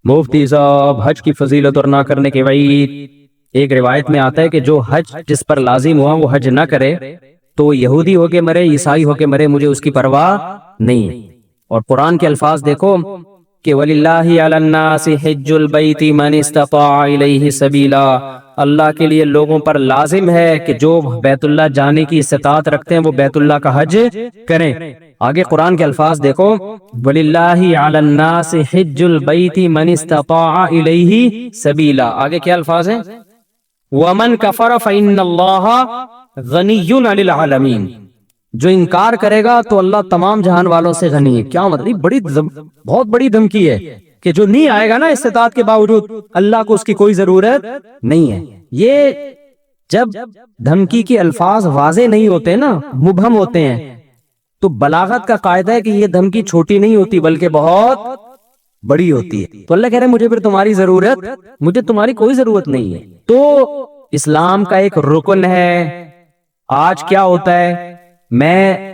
مفتی صاحب حج کی فضیلت اور نہ کرنے کے وعید۔ ایک روایت میں آتا ہے کہ جو حج جس پر لازم ہوا وہ حج نہ کرے تو وہ یہودی ہو کے مرے، عیسائی ہو کے مرے، مجھے اس کی پرواہ نہیں۔ اور قرآن کے الفاظ دیکھو کہ وَلِلَّهِ عَلَى النَّاسِ حِجُّ الْبَيْتِ مَنِ اسْتَطَاعَ إِلَيْهِ سَبِيلًا، اللہ کے لیے لوگوں پر لازم ہے کہ جو بیت اللہ جانے کی استطاعت رکھتے ہیں وہ بیت اللہ کا حج کریں۔ آگے قرآن کے الفاظ دیکھو وَلِلَّهِ عَلَى النَّاسِ حِجُّ الْبَيْتِ مَنِ اسْتَطَاعَ إِلَيْهِ سَبِيلًا، آگے کیا الفاظ ہیں؟ وَمَنْ كَفَرَ فَإِنَّ اللَّهَ غَنِيٌّ عَنِ الْعَالَمِينَ، جو انکار کرے گا تو اللہ تمام جہان والوں سے غنی ہے۔ کیا مطلب؟ بہت بڑی دھمکی ہے کہ جو نہیں آئے گا نا استطاعت کے باوجود، اللہ کو اس کی کوئی ضرورت نہیں ہے۔ یہ جب دھمکی کے الفاظ واضح نہیں ہوتے نا، مبہم ہوتے ہیں، تو بلاغت کا قاعدہ ہے کہ یہ دھمکی چھوٹی نہیں ہوتی بلکہ بہت بڑی ہوتی ہے۔ تو اللہ کہہ رہے ہیں مجھے پھر تمہاری ضرورت، مجھے تمہاری کوئی ضرورت نہیں ہے۔ تو اسلام کا ایک رکن ہے۔ آج کیا ہوتا ہے، میں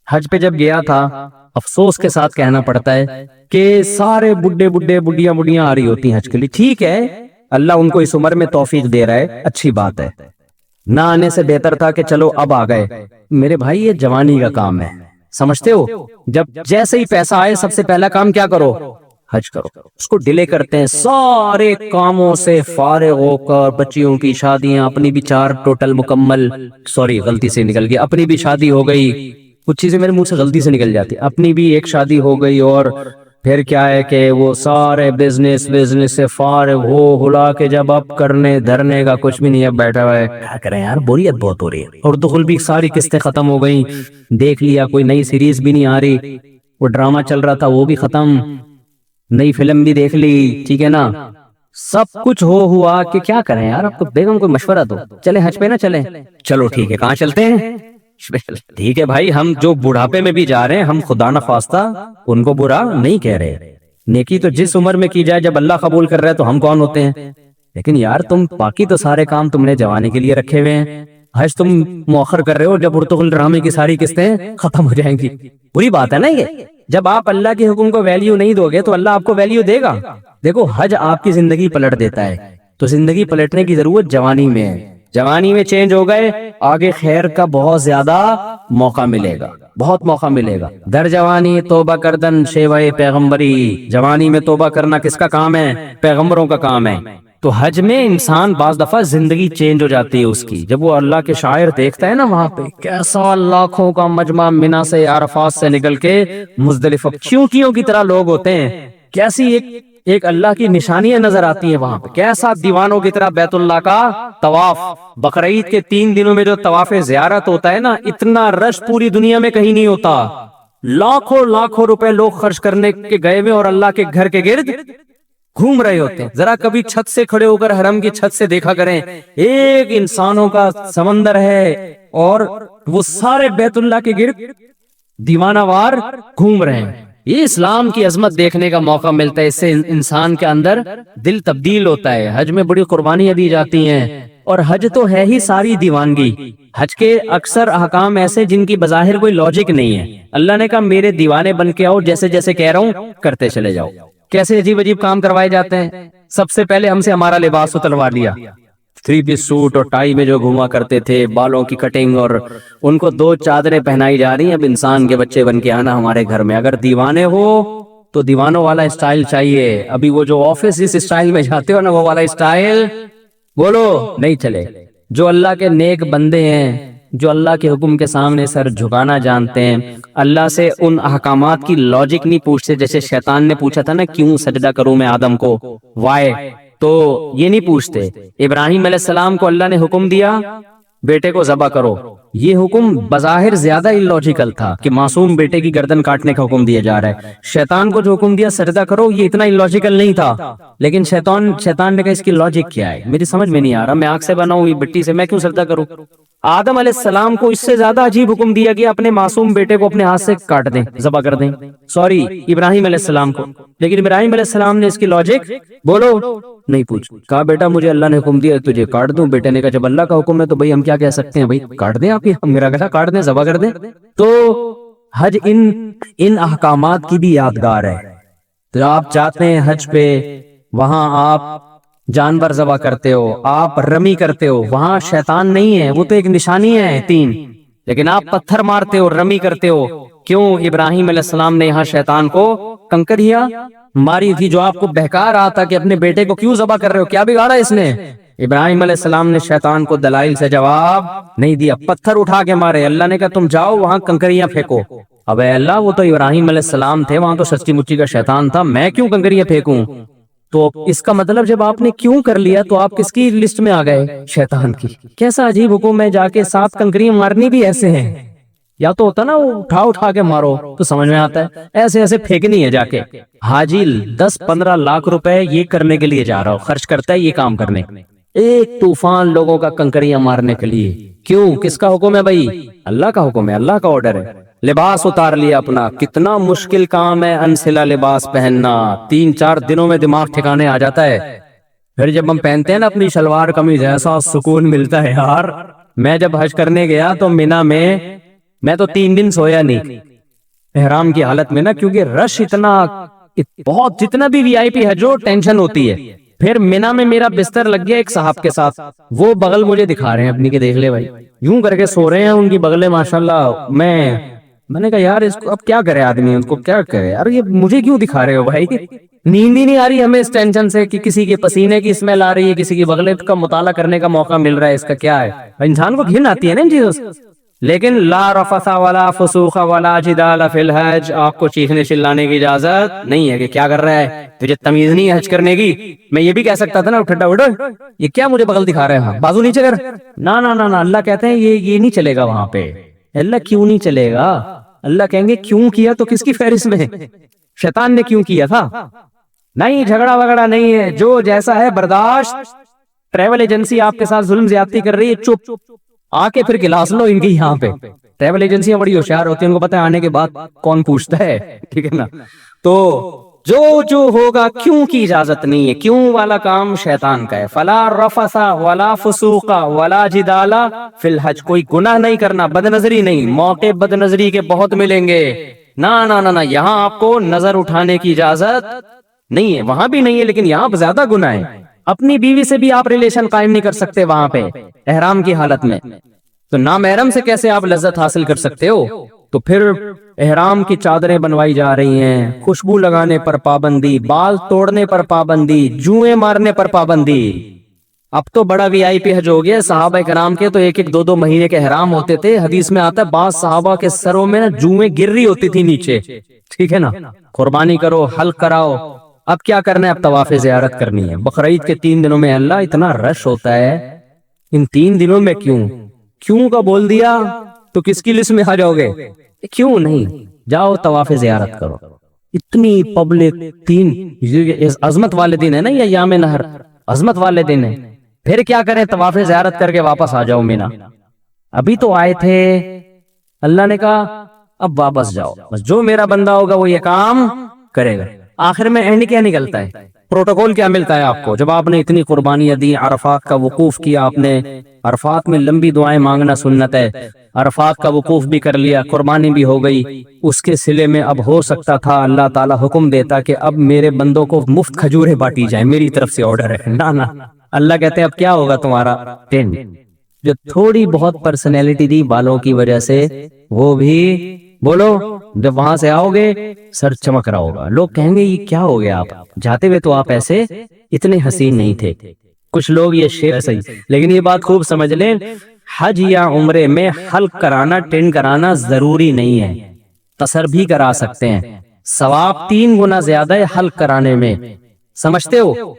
حج پہ جب گیا تھا، افسوس کے ساتھ کہنا پڑتا ہے کہ سارے بڈھیاں آ رہی ہوتی ہیں حج کے لیے۔ ٹھیک ہے، اللہ ان کو اس عمر میں توفیق دے رہا ہے، اچھی بات ہے، نہ آنے سے بہتر تھا کہ چلو اب آ گئے۔ میرے بھائی یہ جوانی کا کام ہے، سمجھتے ہو؟ جب جیسے ہی پیسہ آئے سب سے پہلا کام کیا کرو؟ حج کرو۔ اس کو ڈیلے کرتے ہیں، سارے کاموں سے فارغ ہو کر، بچیوں کی شادیاں، اپنی بھی 4 ٹوٹل مکمل، سوری غلطی سے نکل گیا، اپنی بھی شادی ہو گئی، کچھ چیزیں میرے منہ سے غلطی سے نکل جاتی، اپنی بھی ایک شادی ہو گئی، اور پھر کیا ہے کہ وہ سارے بزنس سے فارغ ہو ہلا کے جب اب کرنے دھرنے کا کچھ بھی نہیں، اب بیٹھا ہوا ہے۔ کیا کریں یار، بوریت بہت ہو رہی ہے۔ اور دخل بھی ساری قسطیں ختم ہو گئی، دیکھ لیا کوئی نئی سیریز بھی نہیں آ رہی، وہ ڈرامہ چل رہا تھا وہ بھی ختم، نئی فلم بھی دیکھ لی، ٹھیک ہے نا، سب کچھ ہوا کہ کیا کریں یار۔ اب تو بیگم کو مشورہ دو، چلے حج پہ نہ چلیں؟ چلو ٹھیک ہے، کہاں چلتے ہیں؟ ٹھیک ہے بھائی، ہم جو بڑھاپے میں بھی جا رہے ہیں، ہم خدا نخواستہ ان کو برا نہیں کہہ رہے، نیکی تو جس عمر میں کی جائے، جب اللہ قبول کر رہا ہے تو ہم کون ہوتے ہیں؟ لیکن یار تم باقی تو سارے کام تم نے جوانی کے لیے رکھے ہوئے ہیں، حج تم مؤخر کر رہے ہو جب ارطغرل ڈرامے کی ساری قسطیں ختم ہو جائیں گی۔ بری بات ہے نا یہ، جب آپ اللہ کے حکم کو ویلیو نہیں دو گے تو اللہ آپ کو ویلیو دے گا۔ دیکھو حج آپ کی زندگی پلٹ دیتا ہے، تو زندگی پلٹنے کی ضرورت جوانی میں ہے۔ جوانی میں چینج ہو گئے، آگے خیر کا بہت زیادہ موقع ملے گا، بہت موقع ملے گا۔ در جوانی توبہ کردن شیوہ پیغمبری، جوانی میں توبہ کرنا کس کا کام ہے؟ پیغمبروں کا کام ہے۔ تو حج میں انسان بعض دفعہ زندگی چینج ہو جاتی ہے اس کی، جب وہ اللہ کے شاعر دیکھتا ہے نا، وہاں پہ کیسا لاکھوں کا مجمع منا سے عرفات سے نکل کے مزدلفہ چونکیوں کی طرح لوگ ہوتے ہیں، کیسی ایک اللہ کی نشانیاں نظر آتی ہیں وہاں پہ، کیسا دیوانوں کی طرح بیت اللہ کا طواف۔ بقرعید کے 3 دنوں میں جو طواف زیارت ہوتا ہے نا، اتنا رش پوری دنیا میں کہیں نہیں ہوتا، لاکھوں روپے لوگ خرچ کرنے کے گئے ہوئے اور اللہ کے گھر کے گرد گھوم رہے ہوتے ہیں۔ ذرا کبھی چھت سے کھڑے ہو کر حرم کی چھت سے دیکھا کریں، ایک انسانوں کا سمندر ہے اور وہ سارے بیت اللہ کے گرد دیوانہ وار گھوم رہے ہیں۔ یہ اسلام کی عظمت دیکھنے کا موقع ملتا ہے، اس سے انسان کے اندر دل تبدیل ہوتا ہے۔ حج میں بڑی قربانیاں دی جاتی ہیں، اور حج تو ہے ہی ساری دیوانگی۔ حج کے اکثر احکام ایسے جن کی بظاہر کوئی لاجک نہیں ہے، اللہ نے کہا میرے دیوانے بن کے آؤ، جیسے جیسے کہہ رہا ہوں کرتے چلے جاؤ۔ کیسے عجیب کام کروائے جاتے ہیں؟ سب سے پہلے ہم سے ہمارا لباس اتروا لیا، 3 پیس سوٹ اور ٹائی میں جو گھوما کرتے تھے، بالوں کی کٹنگ، اور ان کو 2 چادریں پہنائی جا رہی ہیں، اب انسان کے بچے بن کے آنا ہمارے گھر میں۔ اگر دیوانے ہو تو دیوانوں والا اسٹائل چاہیے، ابھی وہ جو آفس اس اسٹائل میں جاتے ہو نا، وہ والا اسٹائل بولو نہیں چلے۔ جو اللہ کے نیک بندے ہیں، جو اللہ کے حکم کے سامنے سر جھکانا جانتے ہیں، اللہ سے ان احکامات کی لاجک نہیں پوچھتے، جیسے شیطان نے پوچھا تھا نا کیوں سجدہ کروں میں آدم کو، وائے، تو یہ نہیں پوچھتے۔ ابراہیم علیہ السلام کو اللہ نے حکم دیا بیٹے کو ذبح کرو، یہ حکم بظاہر زیادہ اللاجیکل تھا کہ معصوم بیٹے کی گردن کاٹنے کا حکم دیا جا رہا ہے۔ شیطان کو جو حکم دیا سجدہ کرو، یہ اتنا اللاجیکل نہیں تھا، لیکن شیطان نے کہا اس کی لاجک کیا ہے، میری سمجھ میں نہیں آ رہا، میں آنکھ سے بنا ہوں مٹی سے، میں کیوں سجدہ کروں؟ آدم علیہ السلام کو اس سے زیادہ عجیب حکم دیا گیا اپنے معصوم بیٹے کو اپنے ہاتھ سے کاٹ دیں، ذبح کر دیں، سوری ابراہیم علیہ السلام کو۔ لیکن ابراہیم علیہ السلام نے اس کی لاجک بولو نہیں پوچھ، کہا بیٹا مجھے اللہ نے حکم دیا تجھے کاٹ دوں۔ بیٹے نے کہا جب اللہ کا حکم ہے تو بھائی ہم کیا کہہ سکتے ہیں، بھائی کاٹ دیں، آپ میرا گلا کاٹ دیں، ذبح کر دیں۔ تو حج ان احکامات کی بھی یادگار ہے۔ تو آپ چاہتے ہیں حج پہ وہاں آپ جانور ذبح کرتے ہو، آپ رمی کرتے ہو، وہاں شیطان نہیں ہے، وہ تو ایک نشانی ہے 3، لیکن آپ پتھر مارتے ہو، رمی کرتے ہو۔ کیوں؟ ابراہیم علیہ السلام نے یہاں شیطان کو کنکریاں ماری تھی، جو آپ کو بہکا رہا تھا کہ اپنے بیٹے کو کیوں ذبح کر رہے ہو، کیا بگاڑا اس نے؟ ابراہیم علیہ السلام نے شیطان کو دلائل سے جواب نہیں دیا، پتھر اٹھا کے مارے۔ اللہ نے کہا تم جاؤ وہاں کنکریاں پھینکو۔ اب اے اللہ، وہ تو ابراہیم علیہ السلام تھے، وہاں تو سچی مچی کا شیطان تھا، میں کیوں کنکریاں پھینکوں؟ تو اس کا مطلب جب آپ نے کیوں کر لیا تو آپ کس کی لسٹ میں آ گئے؟ شیطان کی۔ کیسا عجیب حکم ہے، جا کے 7 کنکریاں مارنی بھی ایسے ہیں؟ یا تو ہوتا نا وہ اٹھا کے مارو تو سمجھ میں آتا ہے، ایسے ایسے پھینکنی ہے جا کے۔ حاجی 10-15 لاکھ روپے یہ کرنے کے لیے جا رہا ہو، خرچ کرتا ہے یہ کام کرنے، ایک طوفان لوگوں کا کنکریاں مارنے کے لیے۔ کیوں؟ کس کا حکم ہے بھائی؟ اللہ کا حکم ہے، اللہ کا آرڈر ہے۔ لباس اتار لیا اپنا، کتنا مشکل کام ہے انسلا لباس پہننا، 3-4 دنوں میں دماغ ٹھکانے آ جاتا ہے۔ پھر جب ہم پہنتے ہیں نا اپنی شلوار قمیض، ایسا سکون ملتا ہے یار۔ میں جب حج کرنے گیا تو مینا میں تو 3 دن سویا نہیں احرام کی حالت میں نا، کیونکہ رش اتنا، بہت، جتنا بھی وی آئی پی ہے جو ٹینشن ہوتی ہے۔ پھر مینا میں میرا بستر لگ گیا ایک صاحب کے ساتھ، وہ بغل مجھے دکھا رہے ہیں اپنی، کہ دیکھ لے بھائی یوں کر کے سو رہے ہیں ان کی بغلیں ماشاءاللہ۔ میں نے کہا یار اس کو اب کیا کرے آدمی، ان کو کیا کرے یار، یہ مجھے کیوں دکھا رہے ہو بھائی؟ نیند ہی نہیں آ رہی ہمیں اس ٹینشن سے کہ کسی کے پسینے کی اسمیل آ رہی ہے، کسی کی بغلیں کا مطالعہ کرنے کا موقع مل رہا ہے، اس کا کیا ہے؟ انسان کو گھن آتی ہے نا ان چیزوں سے۔ لیکن لا رفث ولا فسوق ولا جدال فی الحج، آپ کو چیخنے چلانے کی اجازت نہیں ہے کہ کیا کر رہا ہے، تجھے تمیز نہیں ہے حج کرنے کی۔ میں یہ بھی کہہ سکتا تھا نا ٹھڈا اٹھو، یہ کیا مجھے بغل دکھا رہے ہیں، بازو نیچے کر، نہ نہ نہ، اللہ کہتے ہیں یہ نہیں چلے گا وہاں پہ۔ اللہ کیوں نہیں چلے گا؟ اللہ کہیں گے کیوں کیا تو کس کی فہرست میں؟ شیطان نے کیوں کیا تھا؟ نہیں، جھگڑا وگڑا نہیں ہے، جو جیسا ہے برداشت۔ ٹریول ایجنسی آپ کے ساتھ ظلم زیادتی کر رہی ہے، چپ، آ کے پھر کلاس لو ان کی یہاں پہ۔ ٹریول ایجنسیاں بڑی ہوشیار ہوتی ہیں، ان کو پتہ ہے آنے کے بعد کون پوچھتا ہے، ٹھیک ہے نا؟ تو جو ہوگا کیوں کی اجازت نہیں ہے، کیوں والا کام شیطان کا ہے۔ فلا رفث ولا فسوق ولا جدال فی الحج، کوئی گناہ نہیں کرنا، بد نظری نہیں، موقع بد نظری کے بہت ملیں گے، نہ نہ نہ، یہاں آپ کو نظر اٹھانے کی اجازت نہیں ہے، وہاں بھی نہیں ہے، لیکن یہاں زیادہ گناہ ہے۔ اپنی بیوی سے بھی آپ ریلیشن قائم نہیں کر سکتے وہاں پہ احرام کی حالت میں، تو نامحرم سے کیسے آپ لذت حاصل کر سکتے ہو؟ تو پھر احرام کی چادریں بنوائی جا رہی ہیں، خوشبو لگانے پر پابندی، بال توڑنے پر پابندی، جوئیں مارنے پر پابندی۔ اب تو بڑا وی آئی پی حج ہو گیا۔ صحابہ کرام کے تو 1-2 مہینے کے احرام ہوتے تھے، حدیث میں آتا ہے بعض صحابہ کے سروں میں جوئیں گر رہی ہوتی تھی نیچے، ٹھیک ہے نا؟ قربانی کرو، حلق کراؤ، اب کیا کرنا ہے؟ اب طواف زیارت کرنی ہے۔ بقرعید کے 3 دنوں میں اللہ اتنا رش ہوتا ہے، ان 3 دنوں میں کیوں کا بول دیا تو کس کی لسٹ میں آ جاؤ گے؟ کیوں نہیں، جاؤ طواف زیارت کرو۔ اتنی پبلک، 3 عظمت والے دن ہے نا یہ ایام نہر، عظمت والے دن ہے۔ پھر کیا کریں؟ طواف زیارت کر کے واپس آ جاؤ مینا۔ ابھی تو آئے تھے، اللہ نے کہا اب واپس جاؤ، بس جو میرا بندہ ہوگا وہ یہ کام کرے گا۔ آخر میں اینڈ کیا نکلتا ہے؟ پروٹوکول کیا ملتا ہے آپ کو؟ جب آپ نے اتنی قربانیاں دی، عرفات کا وقوف کیا آپ نے، عرفات میں لمبی دعائیں مانگنا سنت ہے، عرفات کا وقوف بھی کر لیا، قربانی بھی ہو گئی، اس کے صلے میں اب ہو سکتا تھا اللہ تعالیٰ حکم دیتا کہ اب میرے بندوں کو مفت کھجوریں بانٹی جائیں، میری طرف سے آرڈر ہے، نہ اللہ کہتے ہیں اب کیا ہوگا تمہارا؟ جو تھوڑی بہت پرسنالٹی دی بالوں کی وجہ سے، وہ بھی بولو، جب وہاں سے آؤ گے سر چمک رہا ہوگا، لوگ کہیں گے یہ کیا ہو گیا، آپ جاتے ہوئے تو آپ ایسے اتنے حسین نہیں تھے۔ کچھ لوگ یہ شعر صحیح، لیکن یہ بات خوب سمجھ لیں، حج یا عمرے میں حلق کرانا، ٹینڈ کرانا ضروری نہیں ہے، قصر بھی کرا سکتے ہیں، ثواب 3 گنا زیادہ ہے حلق کرانے میں، سمجھتے ہو؟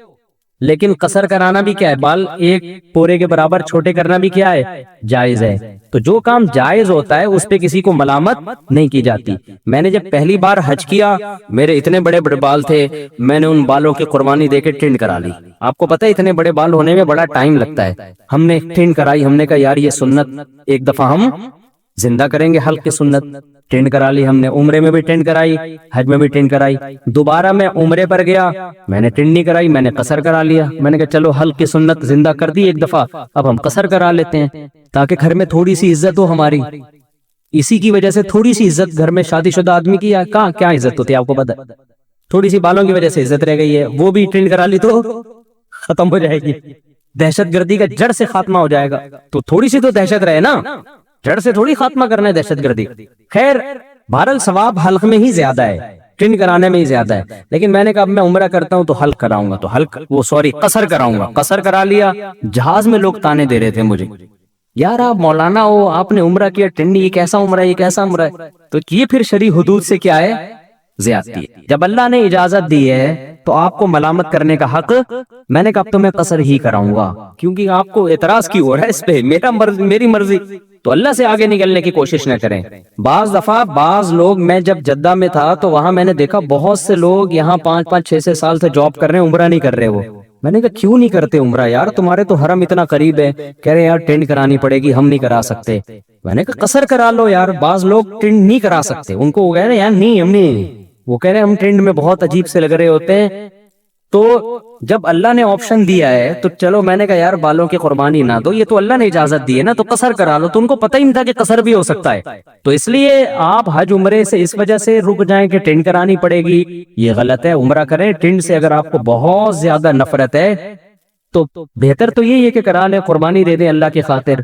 لیکن قصر کرانا بھی کیا ہے، بال 1 پورے کے برابر چھوٹے کرنا بھی کیا ہے، جائز ہے۔ تو جو کام جائز ہوتا ہے اس پہ کسی کو ملامت نہیں کی جاتی۔ میں نے جب پہلی بار حج کیا، میرے اتنے بڑے بڑے بال تھے، میں نے ان بالوں کی قربانی دے کے ٹرین کرا لی۔ آپ کو پتہ ہے اتنے بڑے بال ہونے میں بڑا ٹائم لگتا ہے، ہم نے ٹرین کرائی، ہم نے کہا یار یہ سنت ایک دفعہ ہم زندہ کریں گے، حلق کی سنت، ٹرین کرا لی ہم نے۔ عمرے میں بھی ٹرین کرائی، حج میں بھی ٹرین کرائی۔ دوبارہ میں عمرے پر گیا، میں نے ٹرین نہیں کرائی، میں نے قصر کرا لیا۔ میں نے کہا چلو حلق کی سنت زندہ کر دی ایک دفعہ، اب ہم قصر کرا لیتے ہیں تاکہ گھر میں تھوڑی سی عزت ہو ہماری۔ اسی کی وجہ سے تھوڑی سی عزت گھر میں شادی شدہ آدمی کی کہاں کیا عزت ہوتی ہے آپ کو پتہ ہے؟ تھوڑی سی بالوں کی وجہ سے عزت رہ گئی ہے، وہ بھی ٹرینڈ کرا لی تو ختم ہو جائے گی، دہشت گردی کا جڑ سے خاتمہ ہو جائے گا. تو تھوڑی سی تو دہشت رہے نا، جڑ سے تھوڑی خاتمہ کرنا ہے دہشت گردی. خیر بہرحال ثواب حلق میں ہی زیادہ ہے، ٹرینڈ کرانے میں ہی زیادہ ہے. لیکن میں نے کہا اب میں عمرہ کرتا ہوں تو حلق کراؤں گا، تو حلق قصر کراؤں گا. قصر کرا لیا. جہاز میں لوگ تانے دے رہے تھے مجھے، یار آپ مولانا ہو، آپ نے عمرہ کیا ٹنڈی، یہ کیسا عمرہ ہے، یہ کیسا عمرہ ہے. تو یہ پھر شرعی حدود سے کیا ہے، زیادتی ہے. جب اللہ نے اجازت دی ہے تو آپ کو ملامت کرنے کا حق، میں نے کہا اب تو میں قصر ہی کراؤں گا، کیونکہ آپ کو اعتراض کیوں ہو رہا ہے اس پہ، میری مرضی. تو اللہ سے آگے نکلنے کی کوشش نہ کریں. بعض دفعہ بعض لوگ، میں جب جدہ میں تھا تو وہاں میں نے دیکھا بہت سے لوگ یہاں 5-5 6 سال سے جاب کر رہے ہیں، عمرہ نہیں کر رہے. وہ میں نے کہا کیوں نہیں کرتے عمرہ یار، تمہارے تو حرم اتنا قریب ہے. کہہ رہے یار ٹینٹ کرانی پڑے گی، ہم نہیں کرا سکتے. میں نے کہا قصر کرا لو یار. بعض لوگ ٹینٹ نہیں کرا سکتے، ان کو وہ کہہ رہے یار نہیں ہم نہیں، وہ کہہ رہے ہم ٹینٹ میں بہت عجیب سے لگ رہے ہوتے ہیں. تو جب اللہ نے آپشن دیا ہے تو چلو، میں نے کہا یار بالوں کی قربانی نہ دو، یہ تو اللہ نے اجازت دی ہے نا، تو قصر کرا لو. تو ان کو پتہ ہی نہیں تھا کہ قصر بھی ہو سکتا ہے. تو اس لیے آپ حج عمرے سے اس وجہ سے رک جائیں کہ ٹینٹ کرانی پڑے گی، یہ غلط ہے. عمرہ کریں ٹینٹ سے. اگر آپ کو بہت زیادہ نفرت ہے تو بہتر تو یہی ہے کہ کرا لیں، قربانی دے دیں اللہ کی خاطر.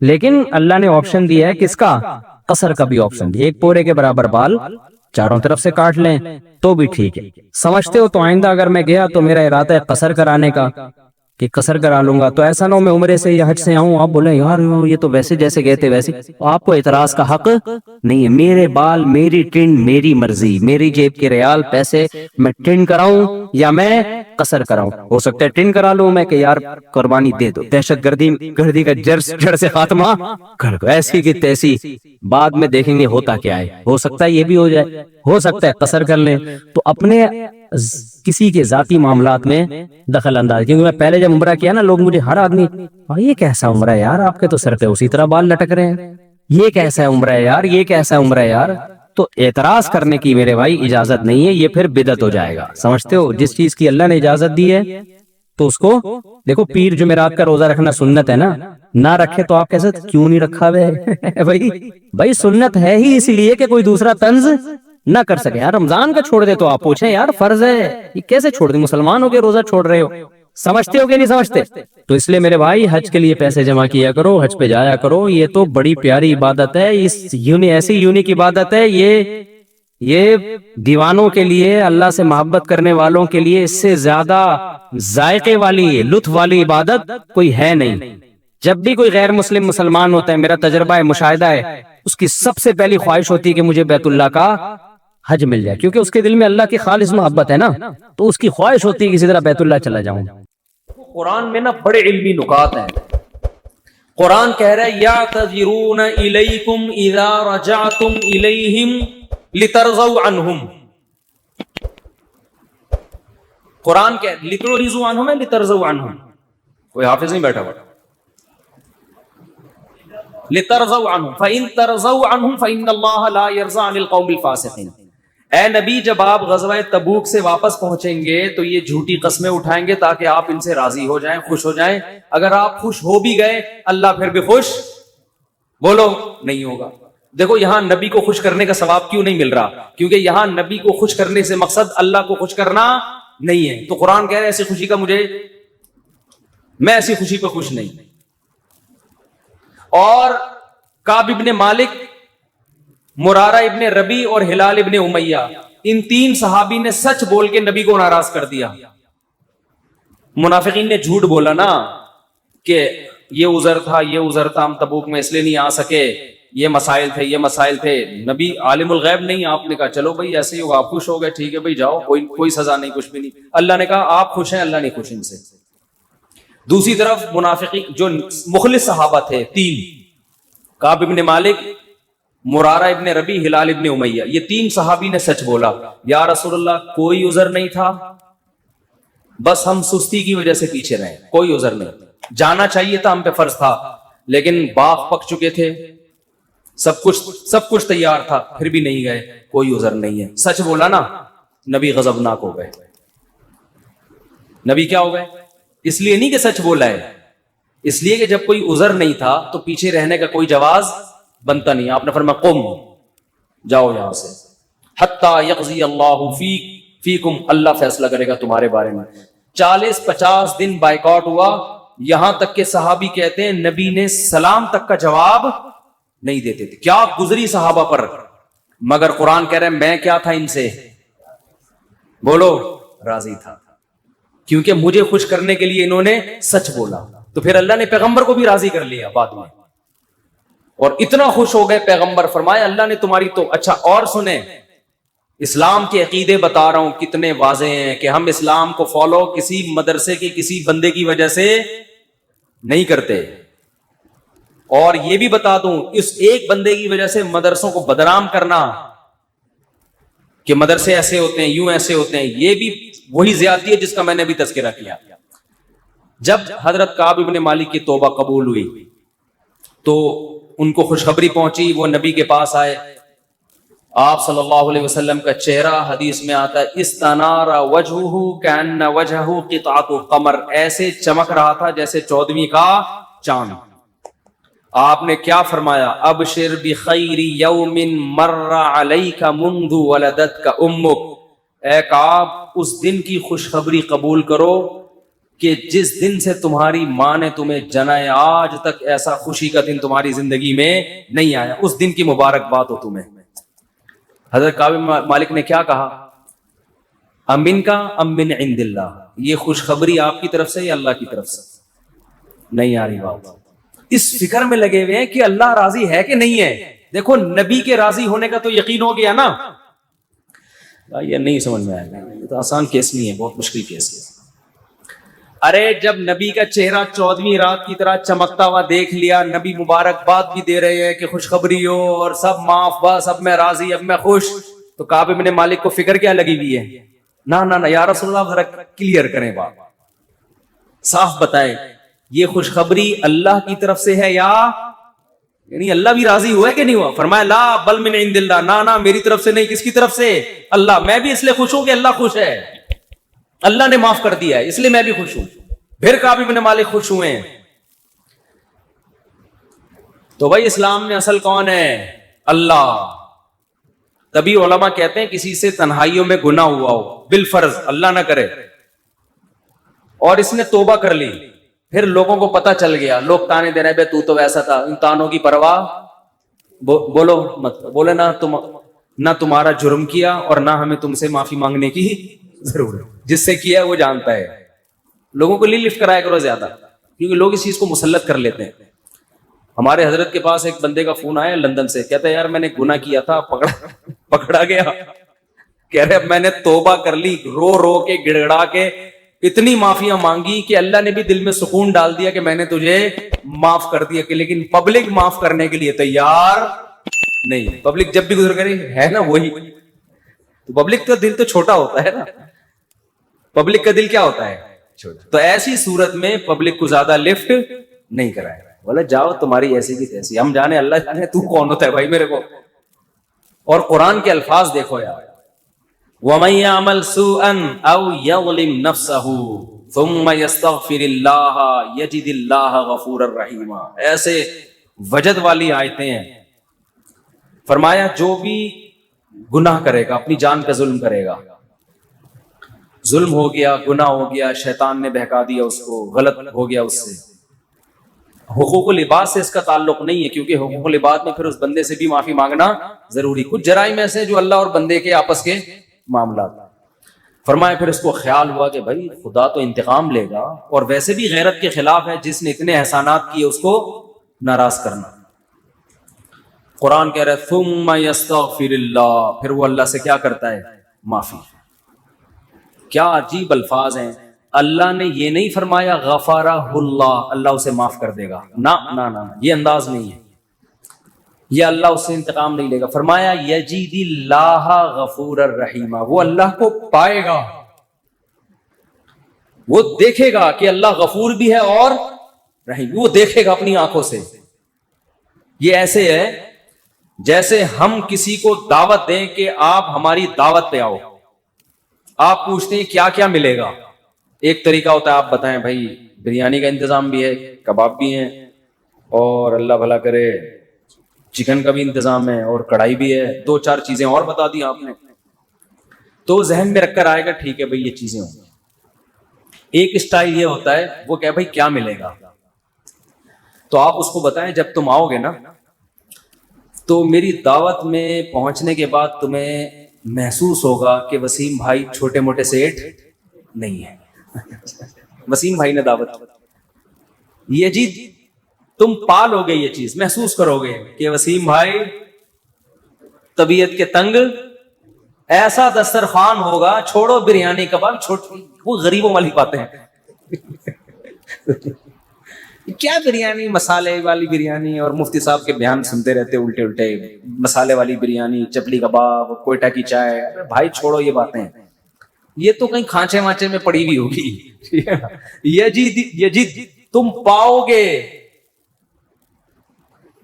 لیکن اللہ نے آپشن دیا ہے کس کا، قصر کا بھی آپشن دیا. ایک پورے کے برابر بال چاروں طرف سے کاٹ لیں تو بھی ٹھیک ہے. سمجھتے ہو؟ تو آئندہ اگر میں گیا تو میرا ارادہ ہے قصر کرانے کا، کہ قصر کرا لوں گا. تو ایسا نہ ہو میں عمرے سے یا حج سے آؤں، آپ بولیں یار یہ تو ویسے جیسے گئے تھے ویسے. آپ کو اعتراض کا حق نہیں ہے. میرے بال، میری ٹرین، میری مرضی، میری جیب کے ریال پیسے، میں ٹرین کراؤں یا میں قصر کراؤں. ہو سکتا ہے ٹرین کرا لوں میں کہ یار قربانی دے دو، دہشت گردی کا جڑ سے خاتمہ کر دو. ایسی کی تیسی بعد میں دیکھیں گے ہوتا کیا ہے. ہو سکتا ہے یہ بھی ہو جائے، ہو سکتا ہے قصر کر لیں. تو اپنے کسی کے ذاتی معاملات میں دخل انداز، کیونکہ میں پہلے جب عمرہ کیا نا، لوگ مجھے ہر آدمی یہ کیسا عمرہ ہے یار، آپ کے تو سر پہ اسی طرح بال لٹک رہے ہیں، یہ کیسا عمرہ ہے یار، یہ کیسا عمرہ ہے یار. تو اعتراض کرنے کی میرے بھائی اجازت نہیں ہے، یہ پھر بدعت ہو جائے گا. سمجھتے ہو؟ جس چیز کی اللہ نے اجازت دی ہے تو اس کو دیکھو. پیر جمعرات کا روزہ رکھنا سنت ہے نا، نہ رکھے تو آپ کیسے کیوں نہیں رکھا بھائی سنت ہے ہی اسی لیے کہ کوئی دوسرا طنز نہ کر سکے. یار رمضان کا چھوڑ دے تو آپ پوچھیں یار فرض ہے، یہ کیسے چھوڑ دیں، مسلمان ہو کے روزہ چھوڑ رہے ہو. سمجھتے ہو کہ نہیں سمجھتے؟ تو اس لیے میرے بھائی حج کے لیے پیسے جمع کیا کرو، حج پہ جایا کرو. یہ تو بڑی پیاری عبادت ہے، ایسی یونیک عبادت ہے. یہ دیوانوں کے لیے، اللہ سے محبت کرنے والوں کے لیے اس سے زیادہ ذائقے والی، لطف والی عبادت کوئی ہے نہیں. جب بھی کوئی غیر مسلم مسلمان ہوتا ہے، میرا تجربہ ہے، مشاہدہ ہے، اس کی سب سے پہلی خواہش ہوتی ہے کہ مجھے بیت اللہ کا حج مل جائے، کیونکہ اس کے دل میں اللہ کی خالص محبت ہے نا. تو اس کی خواہش ہوتی ہے کسی طرح بیت اللہ چلا جاؤں. قرآن میں نا بڑے علمی نکات ہیں. قرآن کہہ رہا ہے یعتذرون الیکم اذا رجعتم الیہم لترضوا عنہم. قرآن کہہ لترضوا عنہم ہے لترضوا عنہم، کوئی حافظ نہیں بیٹھا ہوا. لترضوا عنہم فإن ترضوا عنہم فإن اللہ لا يرضى عن القوم الفاسقین. اے نبی جب آپ غزوہ تبوک سے واپس پہنچیں گے تو یہ جھوٹی قسمیں اٹھائیں گے تاکہ آپ ان سے راضی ہو جائیں، خوش ہو جائیں. اگر آپ خوش ہو بھی گئے اللہ پھر بھی خوش بولو نہیں ہوگا. دیکھو یہاں نبی کو خوش کرنے کا ثواب کیوں نہیں مل رہا؟ کیونکہ یہاں نبی کو خوش کرنے سے مقصد اللہ کو خوش کرنا نہیں ہے. تو قرآن کہہ رہے ایسی خوشی کا میں ایسی خوشی پہ خوش نہیں. اور کعب ابن مالک، مرارہ ابن ربی اور ہلال ابن امیہ، ان 3 صحابی نے سچ بول کے نبی کو ناراض کر دیا. منافقین نے جھوٹ بولا نا کہ یہ عذر تھا، یہ عذر تھا، ہم تبوک میں اس لیے نہیں آ سکے، یہ مسائل تھے، یہ مسائل تھے. نبی عالم الغیب نہیں، آپ نے کہا چلو بھائی ایسے ہی ہوگا، آپ خوش ہو گئے، ٹھیک ہے بھائی جاؤ، کوئی سزا نہیں، کچھ بھی نہیں. اللہ نے کہا آپ خوش ہیں، اللہ نہیں خوش ان سے. دوسری طرف منافقین جو مخلص صحابہ تھے 3، کعب ابن مالک، مرارہ ابن ربی، ہلال ابن امیہ، یہ 3 صحابی نے سچ بولا. یا رسول اللہ کوئی عذر نہیں تھا، بس ہم سستی کی وجہ سے پیچھے رہے، کوئی عذر نہیں. جانا چاہیے تھا، ہم پہ فرض تھا، لیکن باغ پک چکے تھے، سب کچھ تیار تھا، پھر بھی نہیں گئے، کوئی عذر نہیں ہے. سچ بولا نا، نبی غضبناک ہو گئے. نبی کیا ہو گئے؟ اس لیے نہیں کہ سچ بولا ہے، اس لیے کہ جب کوئی عذر نہیں تھا تو پیچھے رہنے کا کوئی جواز بنتا نہیں. آپ نے فرمایا قم، جاؤ یہاں سے، حتی یقضی اللہ فیک، فیکم, اللہ فیصلہ کرے گا تمہارے بارے میں. 40-50 دن بائیکاٹ ہوا, یہاں تک کہ صحابی کہتے ہیں نبی نے سلام تک کا جواب نہیں دیتے تھے. کیا گزری صحابہ پر, مگر قرآن کہہ رہے ہیں میں کیا تھا ان سے, بولو, راضی تھا, کیونکہ مجھے خوش کرنے کے لیے انہوں نے سچ بولا. تو پھر اللہ نے پیغمبر کو بھی راضی کر لیا بعد میں, اور اتنا خوش ہو گئے پیغمبر, فرمایا اللہ نے تمہاری تو. اچھا اور سنیں, اسلام کے عقیدے بتا رہا ہوں کتنے واضح ہیں کہ ہم اسلام کو فالو کسی مدرسے کے کسی بندے کی وجہ سے نہیں کرتے. اور یہ بھی بتا دوں, اس ایک بندے کی وجہ سے مدرسوں کو بدنام کرنا کہ مدرسے ایسے ہوتے ہیں, یوں ایسے ہوتے ہیں, یہ بھی وہی زیادتی ہے جس کا میں نے بھی تذکرہ کیا. جب حضرت کعب ابن مالک کی توبہ قبول ہوئی تو ان کو خوشخبری پہنچی, وہ نبی کے پاس آئے. آپ صلی اللہ علیہ وسلم کا چہرہ حدیث میں آتا ہے استنار وجہہ کأن وجہہ قطعۃ قمر, ایسے چمک رہا تھا جیسے 14ویں کا چاند. آپ نے کیا فرمایا, ابشر بخیر یوم مر علیک منذ ولدتک امک, اے کعب اس دن کی خوشخبری قبول کرو کہ جس دن سے تمہاری ماں نے تمہیں جنا ہے, آج تک ایسا خوشی کا دن تمہاری زندگی میں نہیں آیا, اس دن کی مبارکباد ہو تمہیں. حضرت کعب مالک نے کیا کہا, امن کا ام من عند اللہ, یہ خوشخبری آپ کی طرف سے یا اللہ کی طرف سے؟ نہیں آ رہی بات. اس فکر میں لگے ہوئے ہیں کہ اللہ راضی ہے کہ نہیں ہے. دیکھو نبی کے راضی ہونے کا تو یقین ہو گیا نا, یہ نہیں سمجھ میں آئے گا, یہ تو آسان کیس نہیں ہے, بہت مشکل کیس ہے. ارے جب نبی کا چہرہ 14ویں رات کی طرح چمکتا ہوا دیکھ لیا, نبی مبارکباد بھی دے رہے ہیں کہ خوشخبری ہو اور سب معاف, بس اب میں راضی, اب میں خوش, تو کعب ابن مالک کو فکر کیا لگی ہوئی ہے, نہ یا رسول اللہ ذرا کلیئر کریں بات, صاف بتائیں یہ خوشخبری اللہ کی طرف سے ہے یا یعنی اللہ بھی راضی ہوا ہے کہ نہیں ہوا؟ فرمایا لا بل من عند اللہ, نہ میری طرف سے نہیں, کس کی طرف سے؟ اللہ. میں بھی اس لیے خوش ہوں کہ اللہ خوش ہے, اللہ نے معاف کر دیا ہے, اس لیے میں بھی خوش ہوں. پھر کعب ابن مالک خوش ہوئے ہیں. تو بھائی اسلام میں اصل کون ہے؟ اللہ. تبھی علماء کہتے ہیں کسی سے تنہائیوں میں گناہ ہوا ہو بالفرض, اللہ نہ کرے, اور اس نے توبہ کر لی, پھر لوگوں کو پتہ چل گیا, لوگ تانے دے رہے بے تو ویسا تھا, ان تانوں کی پرواہ بولو مت, بولے نہ تمہارا جرم کیا اور نہ ہمیں تم سے معافی مانگنے کی ضرورت, جس سے کیا وہ جانتا ہے. لوگوں کو لفٹ کرایا کرو زیادہ, کیونکہ لوگ اس چیز کو مسلط کر لیتے ہیں. ہمارے حضرت کے پاس ایک بندے کا فون آیا لندن سے, کہتا ہے یار میں نے گناہ کیا تھا, پکڑا گیا, کہہ رہے اب میں نے توبہ کر لی, رو رو کے گڑ گڑا کے اتنی معافیاں مانگی کہ اللہ نے بھی دل میں سکون ڈال دیا کہ میں نے تجھے معاف کر دیا, کہ لیکن پبلک معاف کرنے کے لیے تیار نہیں. پبلک جب بھی گزر کرے ہے نا وہی, تو پبلک کا دل تو چھوٹا ہوتا ہے نا, پبلک کا دل کیا ہوتا ہے چھوٹا. تو ایسی صورت میں پبلک کو زیادہ لفٹ نہیں کرائے, بولے جاؤ تمہاری ایسی کی تیسی, ہم جانے اللہ جانے تو کون ہوتا ہے بھائی میرے کو. اور قرآن کے الفاظ دیکھو یار, وَمَن يَعْمَلْ سُوءًا أَوْ يَظْلِمْ نَفْسَهُ ثُمَّ يَسْتَغْفِرِ اللَّهَ يَجِدِ اللَّهَ غَفُورًا رَحِيمًا. ایسے وجد والی آیتیں ہیں. فرمایا جو بھی گناہ کرے گا, اپنی جان پہ ظلم کرے گا, ظلم ہو گیا, گناہ ہو گیا, شیطان نے بہکا دیا اس کو, غلط ہو گیا اس سے, حقوق العباد سے اس کا تعلق نہیں ہے, کیونکہ حقوق العباد میں پھر اس بندے سے بھی معافی مانگنا ضروری. کچھ جرائم ایسے ہیں جو اللہ اور بندے کے آپس کے معاملات. فرمایا پھر اس کو خیال ہوا کہ بھائی خدا تو انتقام لے گا, اور ویسے بھی غیرت کے خلاف ہے, جس نے اتنے احسانات کیے اس کو ناراض کرنا. قرآن کہہ رہا ہے ثم یستغفر اللہ, پھر وہ اللہ سے کیا کرتا ہے؟ معافی. کیا عجیب الفاظ ہیں. اللہ نے یہ نہیں فرمایا غفارہ اللہ, اللہ اسے معاف کر دے گا, نہ یہ انداز نہیں ہے, یہ اللہ اس سے انتقام نہیں لے گا. فرمایا یجید اللہ غفور الرحیم, وہ اللہ کو پائے گا, وہ دیکھے گا کہ اللہ غفور بھی ہے اور رحیم, وہ دیکھے گا اپنی آنکھوں سے. یہ ایسے ہے جیسے ہم کسی کو دعوت دیں کہ آپ ہماری دعوت پہ آؤ, آپ پوچھتے ہیں کیا کیا ملے گا. ایک طریقہ ہوتا ہے آپ بتائیں بھائی بریانی کا انتظام بھی ہے, کباب بھی ہیں, اور اللہ بھلا کرے چکن کا بھی انتظام ہے, اور کڑھائی بھی ہے, 2-4 چیزیں اور بتا دی آپ نے. تو ذہن میں رکھ کر آئے گا ٹھیک ہے بھائی یہ چیزیں ہوں گی. ایک اسٹائل یہ ہوتا ہے وہ کہ بھائی کیا ملے گا, تو آپ اس کو بتائیں جب تم آؤ گے نا تو میری دعوت میں پہنچنے کے بعد تمہیں محسوس ہوگا کہ وسیم بھائی چھوٹے موٹے سیٹ نہیں ہے. وسیم بھائی نے دعوت, یہ جی تم پالو گے, یہ چیز محسوس کرو گے کہ وسیم بھائی طبیعت کے تنگ, ایسا دسترخوان ہوگا, چھوڑو بریانی کباب, وہ غریبوں والی باتیں ہیں. کیا بریانی, مسالے والی بریانی, اور مفتی صاحب کے بیان سنتے رہتے الٹے الٹے, مسالے والی بریانی, چپلی کباب, کوئٹہ کی چائے. بھائی چھوڑو یہ باتیں, یہ تو کہیں کھانچے وانچے میں پڑی ہوئی ہوگی. یہ جی تم پاؤ گے,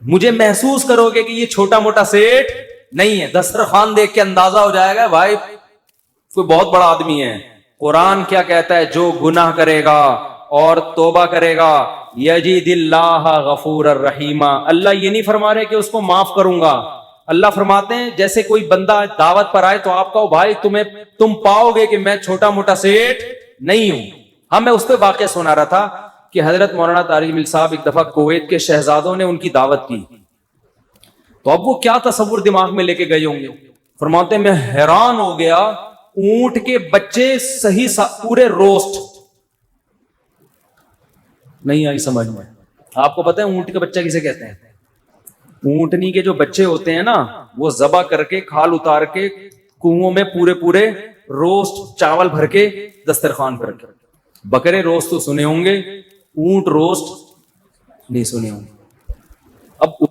مجھے محسوس کرو گے کہ یہ چھوٹا موٹا سیٹ نہیں ہے. دسترخوان دیکھ کے اندازہ ہو جائے گا بھائی کوئی بہت بڑا آدمی ہے. قرآن کیا کہتا ہے, جو گناہ کرے گا اور توبہ کرے گا یجد اللہ غفور الرحیم. اللہ یہ نہیں فرما رہے کہ اس کو معاف کروں گا, اللہ فرماتے ہیں جیسے کوئی بندہ دعوت پر آئے تو آپ کہو بھائی تم پاؤ گے کہ میں چھوٹا موٹا سیٹ نہیں ہوں. ہاں میں اس پہ واقعہ سنا رہا تھا کہ حضرت مولانا طارق جمیل صاحب ایک دفعہ کویت کے شہزادوں نے ان کی دعوت کی, تو اب وہ کیا تصور دماغ میں لے کے گئے ہوں گے. فرماتے ہیں میں حیران ہو گیا, اونٹ کے بچے صحیح پورے روسٹ. نہیں آئی سمجھ میں؟ آپ کو پتہ ہے اونٹ کا بچہ کسے کہتے ہیں؟ اونٹنی کے جو بچے ہوتے ہیں نا وہ ذبح کر کے کھال اتار کے کنووں میں پورے روسٹ چاول بھر کے دسترخوان پر رکھے. بکرے روسٹ تو سنے ہوں گے, اونٹ روسٹ نہیں سنے ہوں گے. اب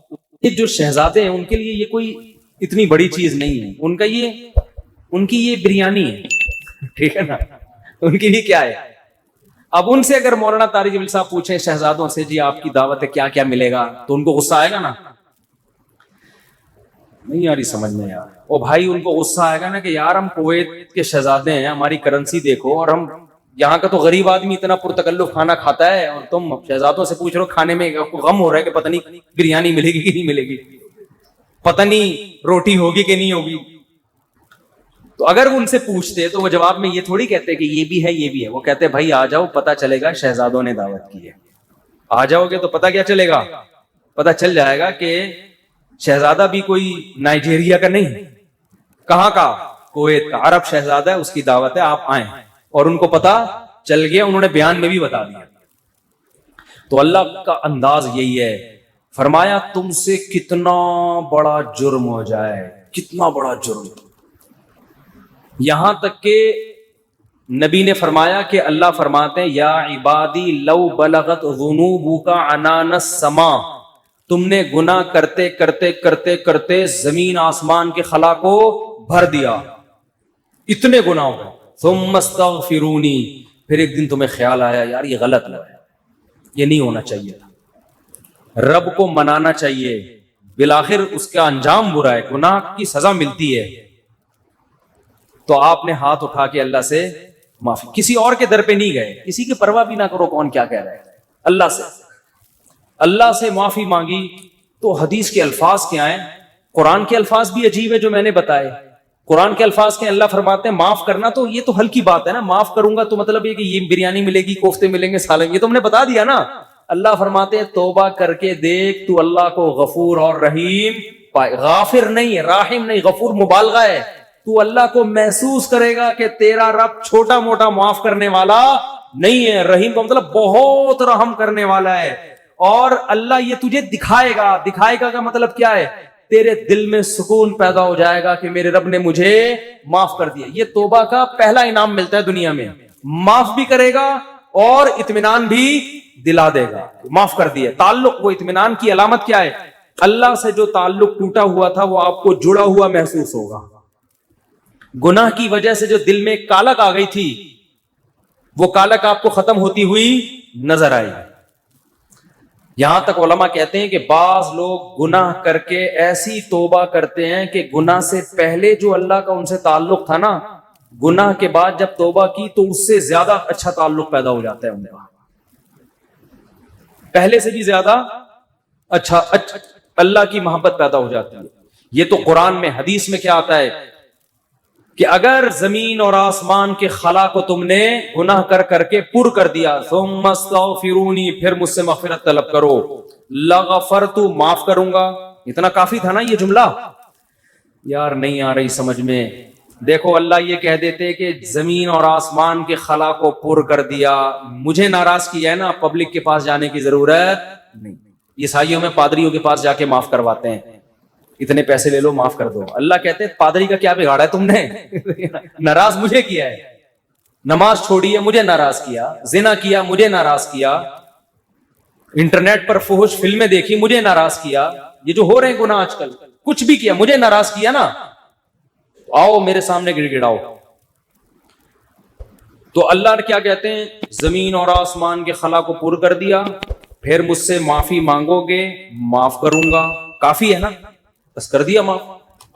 یہ جو شہزادے ہیں ان کے لیے یہ کوئی اتنی بڑی چیز نہیں ہے, ان کی یہ بریانی ہے, ٹھیک ہے نا, ان کے لیے کیا ہے. اب ان سے اگر مولانا طارق جمیل صاحب پوچھیں شہزادوں سے جی آپ کی دعوت ہے کیا کیا ملے گا, تو ان کو غصہ آئے گا نا, نہیں یار سمجھ میں یار. او بھائی ان کو غصہ آئے گا نا کہ یار ہم کویت کے شہزادے ہیں, ہماری کرنسی دیکھو, اور ہم یہاں کا تو غریب آدمی اتنا پرتکلف کھانا کھاتا ہے, اور تم شہزادوں سے پوچھ رہے ہو کھانے میں غم ہو رہا ہے کہ پتہ نہیں بریانی ملے گی کہ نہیں ملے گی, پتہ نہیں روٹی ہوگی کہ نہیں ہوگی. تو اگر وہ ان سے پوچھتے تو وہ جواب میں یہ تھوڑی کہتے کہ یہ بھی ہے یہ بھی ہے, وہ کہتے بھائی آ جاؤ پتہ چلے گا شہزادوں نے دعوت کی ہے. آ جاؤ گے تو پتہ کیا چلے گا, پتہ چل جائے گا کہ شہزادہ بھی کوئی نائجیریا کا نہیں, کہاں کا, کویت کا عرب شہزادہ ہے, اس کی دعوت ہے آپ آئیں. اور ان کو پتہ چل گیا, انہوں نے بیان میں بھی بتا دیا. تو اللہ کا انداز یہی ہے, فرمایا تم سے کتنا بڑا جرم ہو جائے, کتنا بڑا جرم, یہاں تک کہ نبی نے فرمایا کہ اللہ فرماتے ہیں یا عبادی لو بلغت ذنوبک عنان السماء, تم نے گناہ کرتے کرتے کرتے کرتے زمین آسمان کے خلا کو بھر دیا, اتنے گناہ ہو گئے. ثم استغفرونی, پھر ایک دن تمہیں خیال آیا یار یہ غلط ہوا ہے, یہ نہیں ہونا چاہیے تھا, رب کو منانا چاہیے, بالآخر اس کا انجام برا ہے, گناہ کی سزا ملتی ہے. تو آپ نے ہاتھ اٹھا کے اللہ سے معافی, کسی اور کے در پہ نہیں گئے, کسی کی پرواہ بھی نہ کرو کون کیا کہہ رہا ہے, اللہ سے معافی مانگی. تو حدیث کے الفاظ کیا ہیں, قرآن کے الفاظ بھی عجیب ہے جو میں نے بتائے. قرآن کے الفاظ کے اللہ فرماتے ہیں معاف کرنا, تو یہ تو ہلکی بات ہے نا, معاف کروں گا تو مطلب یہ کہ یہ بریانی ملے گی, کوفتے ملیں گے, سالن, یہ تو ہم نے بتا دیا نا. اللہ فرماتے ہیں توبہ کر کے دیکھ تو اللہ کو غفور اور رحیم پائے, غافر نہیں, راحم نہیں, غفور مبالغہ ہے. تو اللہ کو محسوس کرے گا کہ تیرا رب چھوٹا موٹا معاف کرنے والا نہیں ہے, رحیم کا مطلب بہت رحم کرنے والا ہے. اور اللہ یہ تجھے دکھائے گا, دکھائے گا کا مطلب کیا ہے, تیرے دل میں سکون پیدا ہو جائے گا کہ میرے رب نے مجھے معاف کر دیا. یہ توبہ کا پہلا انعام ملتا ہے دنیا میں, معاف بھی کرے گا اور اطمینان بھی دلا دے گا, معاف کر دیا. تعلق, وہ اطمینان کی علامت کیا ہے, اللہ سے جو تعلق ٹوٹا ہوا تھا وہ آپ کو جڑا ہوا محسوس ہوگا. گناہ کی وجہ سے جو دل میں کالک آ گئی تھی وہ کالک آپ کو ختم ہوتی ہوئی نظر آئی. یہاں تک علماء کہتے ہیں کہ بعض لوگ گناہ کر کے ایسی توبہ کرتے ہیں کہ گناہ سے پہلے جو اللہ کا ان سے تعلق تھا نا, گناہ کے بعد جب توبہ کی تو اس سے زیادہ اچھا تعلق پیدا ہو جاتا ہے ان کا, پہلے سے بھی زیادہ اچھا اللہ کی محبت پیدا ہو جاتی ہے. یہ تو قرآن میں, حدیث میں کیا آتا ہے, کہ اگر زمین اور آسمان کے خلا کو تم نے گناہ کر کر کے پر کر دیا، ثم استغفرونی، پھر مجھ سے مغفرت طلب کرو، لغفرت، معاف کروں گا. اتنا کافی تھا نا یہ جملہ؟ یار نہیں آ رہی سمجھ میں. دیکھو اللہ یہ کہہ دیتے کہ زمین اور آسمان کے خلا کو پر کر دیا، مجھے ناراض کیا ہے نا، پبلک کے پاس جانے کی ضرورت نہیں. عیسائیوں میں پادریوں کے پاس جا کے معاف کرواتے ہیں، اتنے پیسے لے لو معاف کر دو. اللہ کہتے ہیں پادری کا کیا بگاڑا ہے تم نے؟ ناراض مجھے کیا ہے. نماز چھوڑی ہے، مجھے ناراض کیا. زنا کیا، مجھے ناراض کیا. انٹرنیٹ پر فحش فلمیں دیکھی، مجھے ناراض کیا. یہ جو ہو رہے ہیں گناہ آج کل، کچھ بھی کیا، مجھے ناراض کیا نا، آؤ میرے سامنے گڑ گڑاؤ. تو اللہ کیا کہتے ہیں؟ زمین اور آسمان کے خلا کو پر کر دیا، پھر مجھ سے معافی مانگو گے، معاف کروں گا. کافی ہے نا، بس کر دیا معاف.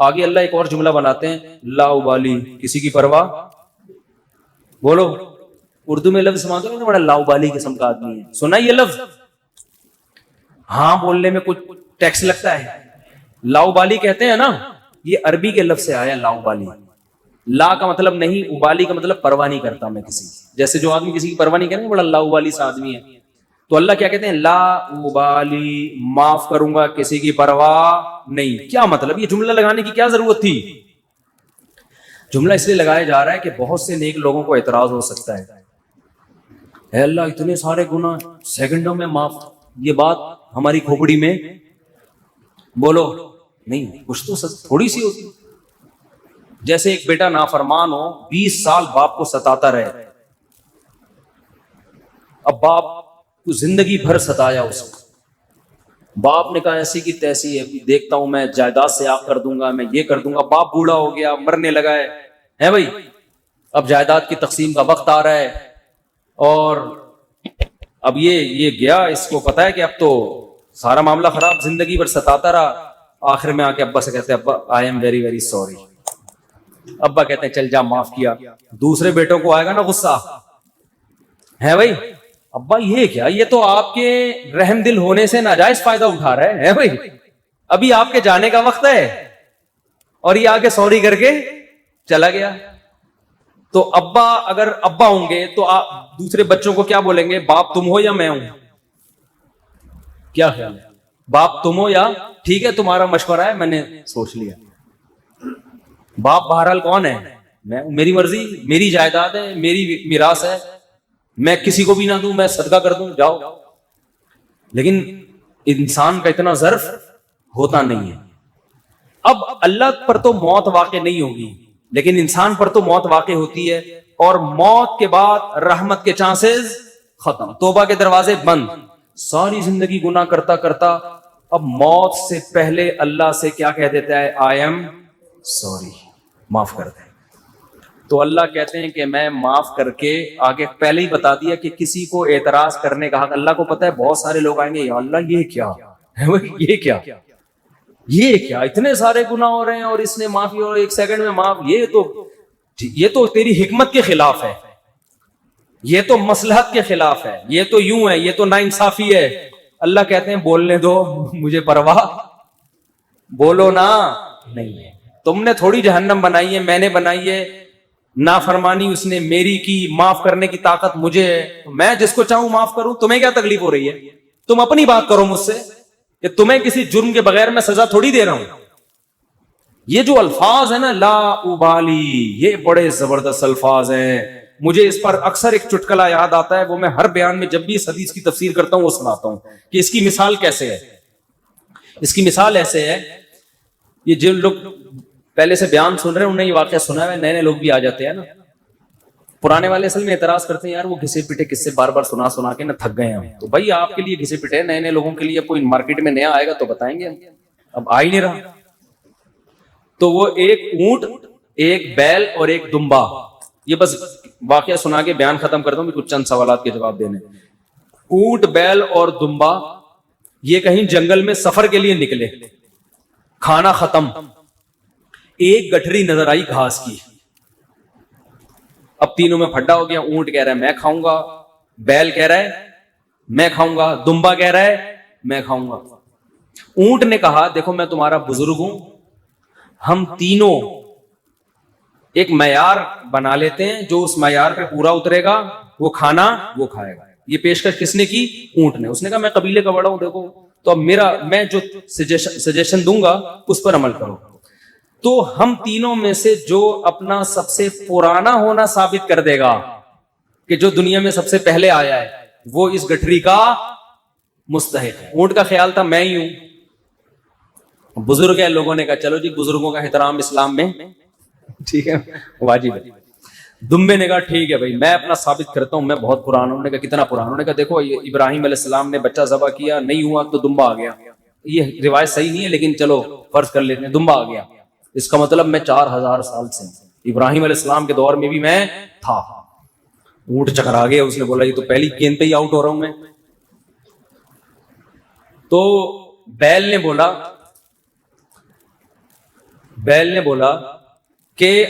آگے اللہ ایک اور جملہ بناتے ہیں، لا ابالی، کسی کی پرواہ. بولو اردو میں لفظ سمجھتے ہو، بڑا لا ابالی قسم کا آدمی ہے. سنا یہ لفظ؟ ہاں بولنے میں کچھ ٹیکس لگتا ہے. لا ابالی کہتے ہیں نا، یہ عربی کے لفظ سے آیا لا ابالی. لا کا مطلب نہیں، ابالی کا مطلب پرواہ نہیں کرتا میں کسی کی. جیسے جو آدمی کسی کی پرواہ نہیں کرے، بڑا لا ابالی سا آدمی ہے. تو اللہ کیا کہتے ہیں؟ لا ابالی، معاف کروں گا، کسی کی پرواہ نہیں. کیا مطلب؟ یہ جملہ لگانے کی کیا ضرورت تھی؟ جملہ اس لیے لگایا جا رہا ہے کہ بہت سے نیک لوگوں کو اعتراض ہو سکتا ہے، اے اللہ اتنے سارے گناہ سیکنڈوں میں معاف. یہ بات ہماری کھوپڑی میں بولو نہیں، کچھ تو تھوڑی سی ہوتی. جیسے ایک بیٹا نافرمان ہو، 20 سال باپ کو ستاتا رہے. اب باپ کو زندگی بھر ستایا اس کو. باپ نے کہا ایسی کی تیسی ہے، دیکھتا ہوں میں جائیداد سے آگ کر دوں گا، میں یہ کر دوں گا. باپ بوڑھا ہو گیا، مرنے لگا ہے بھائی. اب جائیداد کی تقسیم کا وقت آ رہا ہے، اور اب یہ گیا، اس کو پتا ہے کہ اب تو سارا معاملہ خراب. زندگی بھر ستاتا رہا. آخر میں آ کے ابا سے کہتے ہیں، ابا I am very very sorry. ابا کہتے ہیں چل جا، معاف کیا. دوسرے بیٹوں کو آئے گا نا غصہ، ہے بھائی، ابا یہ کیا، یہ تو آپ کے رحم دل ہونے سے ناجائز فائدہ اٹھا رہا ہے بھائی. ابھی آپ کے جانے کا وقت ہے اور یہ آگے سوری کر کے چلا گیا. تو ابا اگر ابا ہوں گے تو آپ دوسرے بچوں کو کیا بولیں گے؟ باپ تم ہو یا میں ہوں؟ کیا خیال ہے؟ باپ تم ہو یا ٹھیک ہے تمہارا مشورہ ہے، میں نے سوچ لیا. باپ بہرحال کون ہے؟ میں. میری مرضی، میری جائیداد ہے، میری میراث ہے، میں کسی کو بھی نہ دوں، میں صدقہ کر دوں، جاؤ. لیکن انسان کا اتنا ظرف ہوتا نہیں ہے. اب اللہ پر تو موت واقع نہیں ہوگی، لیکن انسان پر تو موت واقع ہوتی ہے، اور موت کے بعد رحمت کے چانسز ختم، توبہ کے دروازے بند. ساری زندگی گناہ کرتا کرتا اب موت سے پہلے اللہ سے کیا کہہ دیتا ہے؟ آئی ایم سوری، معاف کر دیں. تو اللہ کہتے ہیں کہ میں معاف کر کے، آگے پہلے ہی بتا دیا کہ کسی کو اعتراض کرنے کا حق. اللہ کو پتا ہے بہت سارے لوگ آئیں گے، یا اللہ یہ کیا ہے، یہ کیا اتنے سارے گناہ ہو رہے ہیں اور اس نے معافی اور 1 سیکنڈ میں معاف. یہ تو تیری حکمت کے خلاف ہے، یہ تو مصلحت کے خلاف ہے، یہ تو یوں ہے، یہ تو ناانصافی ہے. اللہ کہتے ہیں بولنے دو، مجھے پرواہ بولو نا نہیں ہے. تم نے تھوڑی جہنم بنائی ہے، میں نے بنائی ہے. نافرمانی اس نے میری کی، معاف کرنے کی طاقت مجھے ہے. میں جس کو چاہوں معاف کروں. تمہیں کیا تکلیف ہو رہی ہے؟ تم اپنی بات کرو مجھ سے کہ تمہیں کسی جرم کے بغیر میں سزا تھوڑی دے رہا ہوں. یہ جو الفاظ ہیں نا، لا ابالی، یہ بڑے زبردست الفاظ ہیں. مجھے اس پر اکثر ایک چٹکلا یاد آتا ہے، وہ میں ہر بیان میں جب بھی اس حدیث کی تفسیر کرتا ہوں وہ سناتا ہوں کہ اس کی مثال کیسے ہے. اس کی مثال ایسے ہے، یہ جن لوگ پہلے سے بیان سن رہے ہیں انہیں یہ واقعہ سنا ہے، نئے نئے لوگ بھی آ جاتے ہیں نا. پرانے والے اصل میں اعتراض کرتے ہیں، یار وہ گھسے پٹے قصے بار بار سنا کے نہ تھک گئے ہیں. تو بھائی آپ کے لیے گھسے پٹے، نئے نئے لوگوں کے لیے کوئی مارکیٹ میں نیا آئے گا تو بتائیں گے. اب آ ہی نہیں رہا. تو وہ ایک اونٹ، ایک بیل اور ایک دمبا، یہ بس واقعہ سنا کے بیان ختم کرتا ہوں، کچھ چند سوالات کے جواب دینے. اونٹ، بیل اور دمبا یہ کہیں جنگل میں سفر کے لیے نکلے. کھانا ختم، ایک گٹھری نظر آئی گھاس کی. اب تینوں میں پھڈا ہو گیا. اونٹ کہہ رہا ہے میں کھاؤں گا، بیل کہہ رہا ہے میں کھاؤں گا، دمبا کہہ رہا ہے میں کھاؤں گا. اونٹ نے کہا دیکھو میں تمہارا بزرگ ہوں، ہم تینوں ایک معیار بنا لیتے ہیں, جو اس معیار پہ پورا اترے گا وہ کھانا وہ کھائے گا. یہ پیشکش کس نے کی؟ اونٹ نے. اس نے کہا میں قبیلے کا بڑا ہوں, دیکھو تو اب میں جو سجیشن دوں گا اس پر عمل کرو. تو ہم تینوں میں سے جو اپنا سب سے پرانا ہونا ثابت کر دے گا کہ جو دنیا میں سب سے پہلے آیا ہے وہ اس گٹھری کا مستحق ہے. اونٹ کا خیال تھا میں ہی ہوں. بزرگ ہے, لوگوں نے کہا چلو جی بزرگوں کا احترام اسلام میں ٹھیک ہے واجب ہے. دمبے نے کہا ٹھیک ہے بھائی میں اپنا ثابت کرتا ہوں, میں بہت پرانا ہوں. انہوں نے کہا کتنا پرانا؟ انہوں نے کہا دیکھو ابراہیم علیہ السلام نے بچہ ذبح کیا, نہیں ہوا تو دمبا آ گیا. یہ روایت صحیح نہیں ہے لیکن چلو فرض کر لیتے ہیں دمبا آ گیا. اس کا مطلب میں 4000 سال سے, ابراہیم علیہ السلام کے دور میں بھی میں تھا. اونٹ چکرا گیا, اس نے بولا یہ تو پہلی گیند پہ ہی آؤٹ ہو رہا ہوں میں. تو بیل نے بولا کہ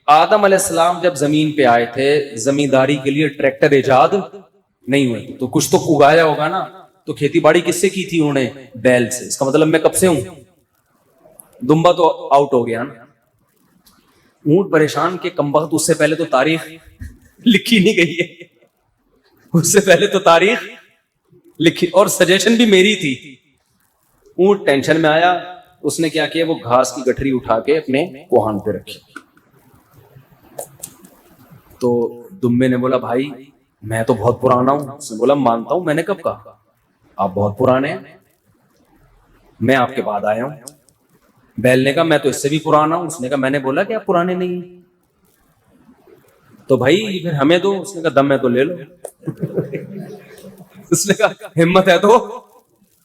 آدم علیہ السلام جب زمین پہ آئے تھے زمینداری کے لیے ٹریکٹر ایجاد نہیں ہوئے, تو کچھ تو اگایا ہوگا نا. تو کھیتی باڑی کس سے کی تھی انہوں نے؟ بیل سے. اس کا مطلب میں کب سے ہوں؟ دمبا تو آؤٹ ہو گیا نا. اونٹ پریشان کہ کمبخت, اس سے پہلے تو تاریخ لکھی نہیں گئی ہے, اس سے پہلے تو تاریخ لکھی, اور سجیشن بھی میری تھی. اونٹ ٹینشن میں آیا, اس نے کیا کیا, وہ گھاس کی گٹھری اٹھا کے اپنے کوہان پہ رکھی. تو دمبے نے بولا بھائی میں تو بہت پرانا ہوں. اس نے بولا مانتا ہوں, میں نے کب کہا؟ آپ بہت پرانے ہیں, میں آپ کے بعد آیا ہوں. بیل نے کہا میں تو اس سے بھی پرانا ہوں. اس نے کہا میں نے بولا کہ آپ پرانے نہیں ہیں. تو بھائی پھر ہمیں دو. اس نے کہا دم ہے تو لے لو. اس نے کہا ہمت ہے تو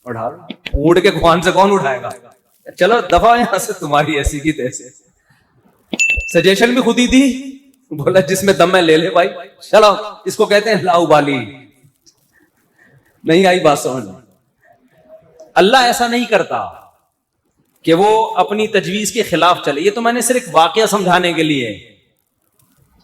اٹھا لو. اونٹ کے خوان سے کون اٹھائے گا؟ چلو دفعہ یہاں سے, تمہاری ایسی کی تیسے. سجیشن بھی خود ہی دی. بولا جس میں دم ہے لے لے بھائی. چلو اس کو کہتے ہیں لاؤبالی. نہیں آئی بات سمجھ؟ اللہ ایسا نہیں کرتا کہ وہ اپنی تجویز کے خلاف چلے. یہ تو میں نے صرف واقعہ سمجھانے کے لیے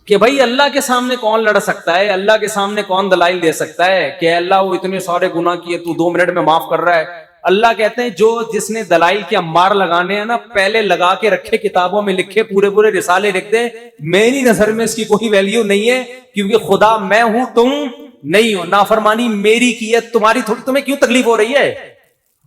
کہ بھائی اللہ کے سامنے کون لڑ سکتا ہے, اللہ کے سامنے کون دلائل دے سکتا ہے کہ اللہ وہ اتنے سارے گناہ کیے تو 2 منٹ میں معاف کر رہا ہے. اللہ کہتے ہیں جو جس نے دلائل کے انبار لگانے ہیں نا, پہلے لگا کے رکھے, کتابوں میں لکھے, پورے رسالے لکھ دے. میری نظر میں اس کی کوئی ویلیو نہیں ہے, کیونکہ خدا میں ہوں تم نہیں ہو. نافرمانی میری کی ہے, تمہاری تھوڑی. تمہیں کیوں تکلیف ہو رہی ہے؟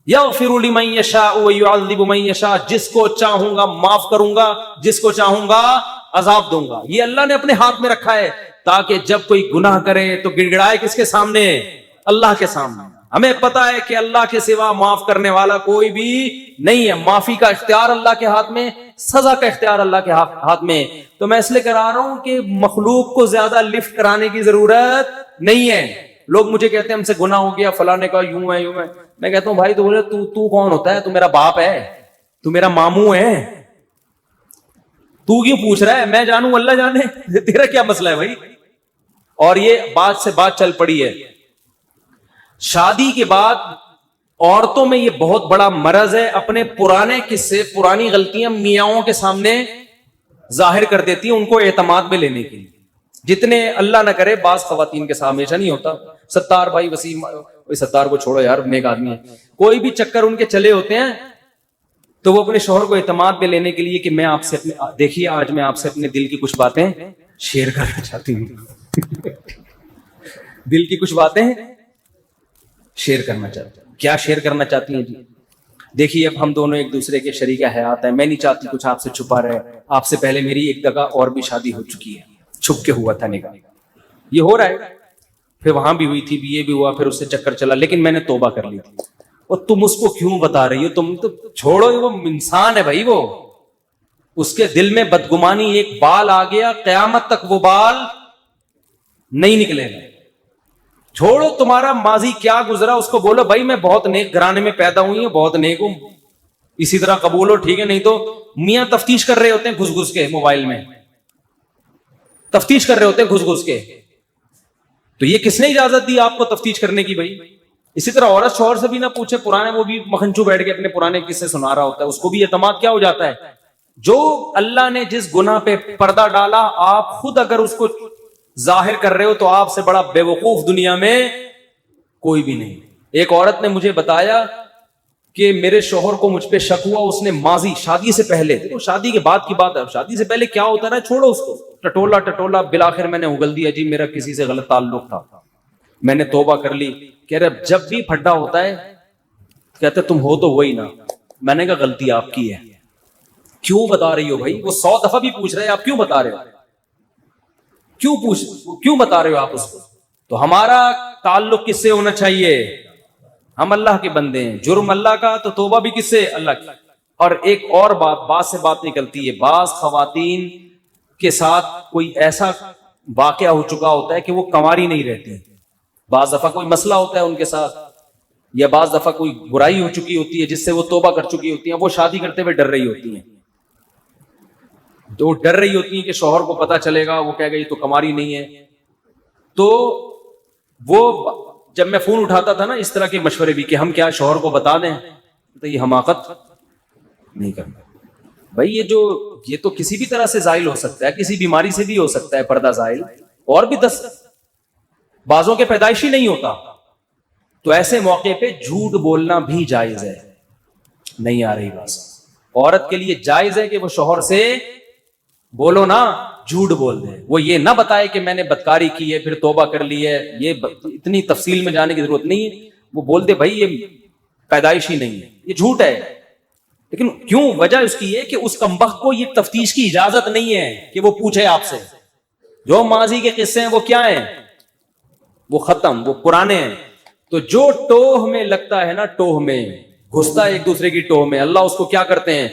یغفر لمن یشاء ویعذب من یشاء. جس کو چاہوں گا معاف کروں گا, جس کو چاہوں گا عذاب دوں گا. یہ اللہ نے اپنے ہاتھ میں رکھا ہے تاکہ جب کوئی گناہ کرے تو گڑ گڑائے کس کے سامنے؟ اللہ کے سامنے. ہمیں پتا ہے کہ اللہ کے سوا معاف کرنے والا کوئی بھی نہیں ہے. معافی کا اختیار اللہ کے ہاتھ میں, سزا کا اختیار اللہ کے ہاتھ میں. تو میں اس لیے کرا رہا ہوں کہ مخلوق کو زیادہ لفٹ کرانے کی ضرورت نہیں ہے. لوگ مجھے کہتے ہیں ہم سے گناہ ہو گیا, فلاں نے کہا یوں ہے. میں کہتا ہوں بھائی تو بولے تو کون ہوتا ہے؟ تو میرا باپ ہے, تو میرا ماموں ہے, تو کیوں پوچھ رہا ہے؟ میں جانوں اللہ جانے, تیرا کیا مسئلہ ہے بھائی؟ اور یہ بات سے بات چل پڑی ہے. شادی کے بعد عورتوں میں یہ بہت بڑا مرض ہے, اپنے پرانے قصے, پرانی غلطیاں میاں کے سامنے ظاہر کر دیتی ہیں ان کو اعتماد میں لینے کے لیے. جتنے اللہ نہ کرے, بعض خواتین کے سامنے ہمیشہ نہیں ہوتا. ستار بھائی وسیم, ستار کو چھوڑو یار, نیک آدمی ہے. کوئی بھی چکر ان کے چلے ہوتے ہیں تو وہ اپنے شوہر کو اعتماد میں لینے کے لیے کہ میں آپ سے دیکھیے آج میں آپ سے اپنے دل کی کچھ باتیں شیئر کرنا چاہتی ہوں. دل کی کچھ باتیں شیئر کرنا چاہتی ہوں. کیا شیئر کرنا چاہتی ہیں جی؟ دیکھیے اب ہم دونوں ایک دوسرے کے شریک حیات ہیں. میں نہیں چاہتی کچھ آپ سے چھپا رہے. آپ سے پہلے میری ایک جگہ اور بھی شادی ہو چکی ہے, چھپ کے ہوا تھا نکاح. یہ ہو رہا ہے, پھر وہاں بھی ہوئی تھی, یہ بھی ہوا, پھر اس سے چکر چلا, لیکن میں نے توبہ کر لی تھی. اور تم اس کو کیوں بتا رہی ہو؟ تم تو چھوڑو, وہ انسان ہے بھائی. وہ اس کے دل میں بدگمانی ایک بال آ گیا, قیامت تک وہ بال نہیں نکلے گا. چھوڑو تمہارا ماضی کیا گزرا, اس کو بولو بھائی میں بہت نیک گھرانے میں پیدا ہوئی ہوں, بہت نیک ہوں, اسی طرح قبول ہو, ٹھیک ہے. نہیں تو میاں تفتیش کر رہے ہوتے ہیں گھس گھس کے, موبائل میں تفتیش کر رہے ہوتے ہیں گھس گھس کے. تو یہ کس نے اجازت دی آپ کو تفتیش کرنے کی بھائی؟ اسی طرح عورت شوہر سے بھی نہ پوچھے, پرانے, وہ بھی مکھنچو بیٹھ کے اپنے پرانے قصے سنا رہا ہوتا ہے, اس کو بھی اعتماد کیا ہو جاتا ہے. جو اللہ نے جس گناہ پہ پردہ ڈالا, آپ خود اگر اس کو ظاہر کر رہے ہو تو آپ سے بڑا بے وقوف دنیا میں کوئی بھی نہیں. ایک عورت نے مجھے بتایا کہ میرے شوہر کو مجھ پہ شک ہوا, اس نے ماضی شادی سے پہلے, دیکھو شادی کے بعد کی بات ہے, شادی سے پہلے کیا ہوتا ہے نا, چھوڑو اس کو, ٹٹولا بالآخر میں نے اگل دیا جی میرا کسی سے غلط تعلق تھا, میں نے توبہ کر لی. کہہ رہے جب بھی پھڈا ہوتا ہے کہتے تم ہو تو وہی نا. میں نے کہا غلطی آپ کی ہے. کیوں بتا رہی ہو بھائی؟ وہ 100 دفعہ بھی پوچھ رہے ہیں آپ کیوں بتا رہے ہو, کیوں بتا رہے ہو آپ اس کو؟ تو ہمارا تعلق کس سے ہونا چاہیے؟ ہم اللہ کے بندے ہیں, جرم اللہ کا تو توبہ بھی کس سے؟ اللہ کی. اور ایک اور بات سے بات نکلتی ہے, بعض خواتین کے ساتھ کوئی ایسا واقعہ ہو چکا ہوتا ہے کہ وہ کنواری نہیں رہتی, بعض دفعہ کوئی مسئلہ ہوتا ہے ان کے ساتھ, یا بعض دفعہ کوئی برائی ہو چکی ہوتی ہے جس سے وہ توبہ کر چکی ہوتی ہیں, وہ شادی کرتے ہوئے ڈر رہی ہوتی ہیں, تو ڈر رہی ہوتی ہیں کہ شوہر کو پتا چلے گا, وہ کہے گا یہ تو کنواری نہیں ہے. تو وہ جب میں فون اٹھاتا تھا نا اس طرح کے مشورے بھی کہ ہم کیا شوہر کو بتا دیں, تو یہ حماقت نہیں کرنا بھائی. یہ تو کسی بھی طرح سے زائل ہو سکتا ہے, کسی بیماری سے بھی ہو سکتا ہے پردہ زائل, اور بھی 10 بعضوں کے پیدائشی نہیں ہوتا. تو ایسے موقع پہ جھوٹ بولنا بھی جائز ہے. نہیں آ رہی بات؟ عورت کے لیے جائز ہے کہ وہ شوہر سے بولو نا, جھوٹ بول دے, وہ یہ نہ بتائے کہ میں نے بدکاری کی ہے پھر توبہ کر لی ہے, یہ اتنی تفصیل میں جانے کی ضرورت نہیں ہے. وہ بول دے بھائی یہ پیدائشی نہیں ہے, یہ جھوٹ ہے. لیکن کیوں؟ وجہ اس کی ہے کہ اس کمبخت کو یہ تفتیش کی اجازت نہیں ہے کہ وہ پوچھے آپ سے. جو ماضی کے قصے ہیں وہ کیا ہیں؟ وہ ختم, وہ پرانے ہیں. تو جو ٹوہ میں لگتا ہے نا, ٹوہ میں گھستا ہے ایک دوسرے کی ٹوہ میں, اللہ اس کو کیا کرتے ہیں؟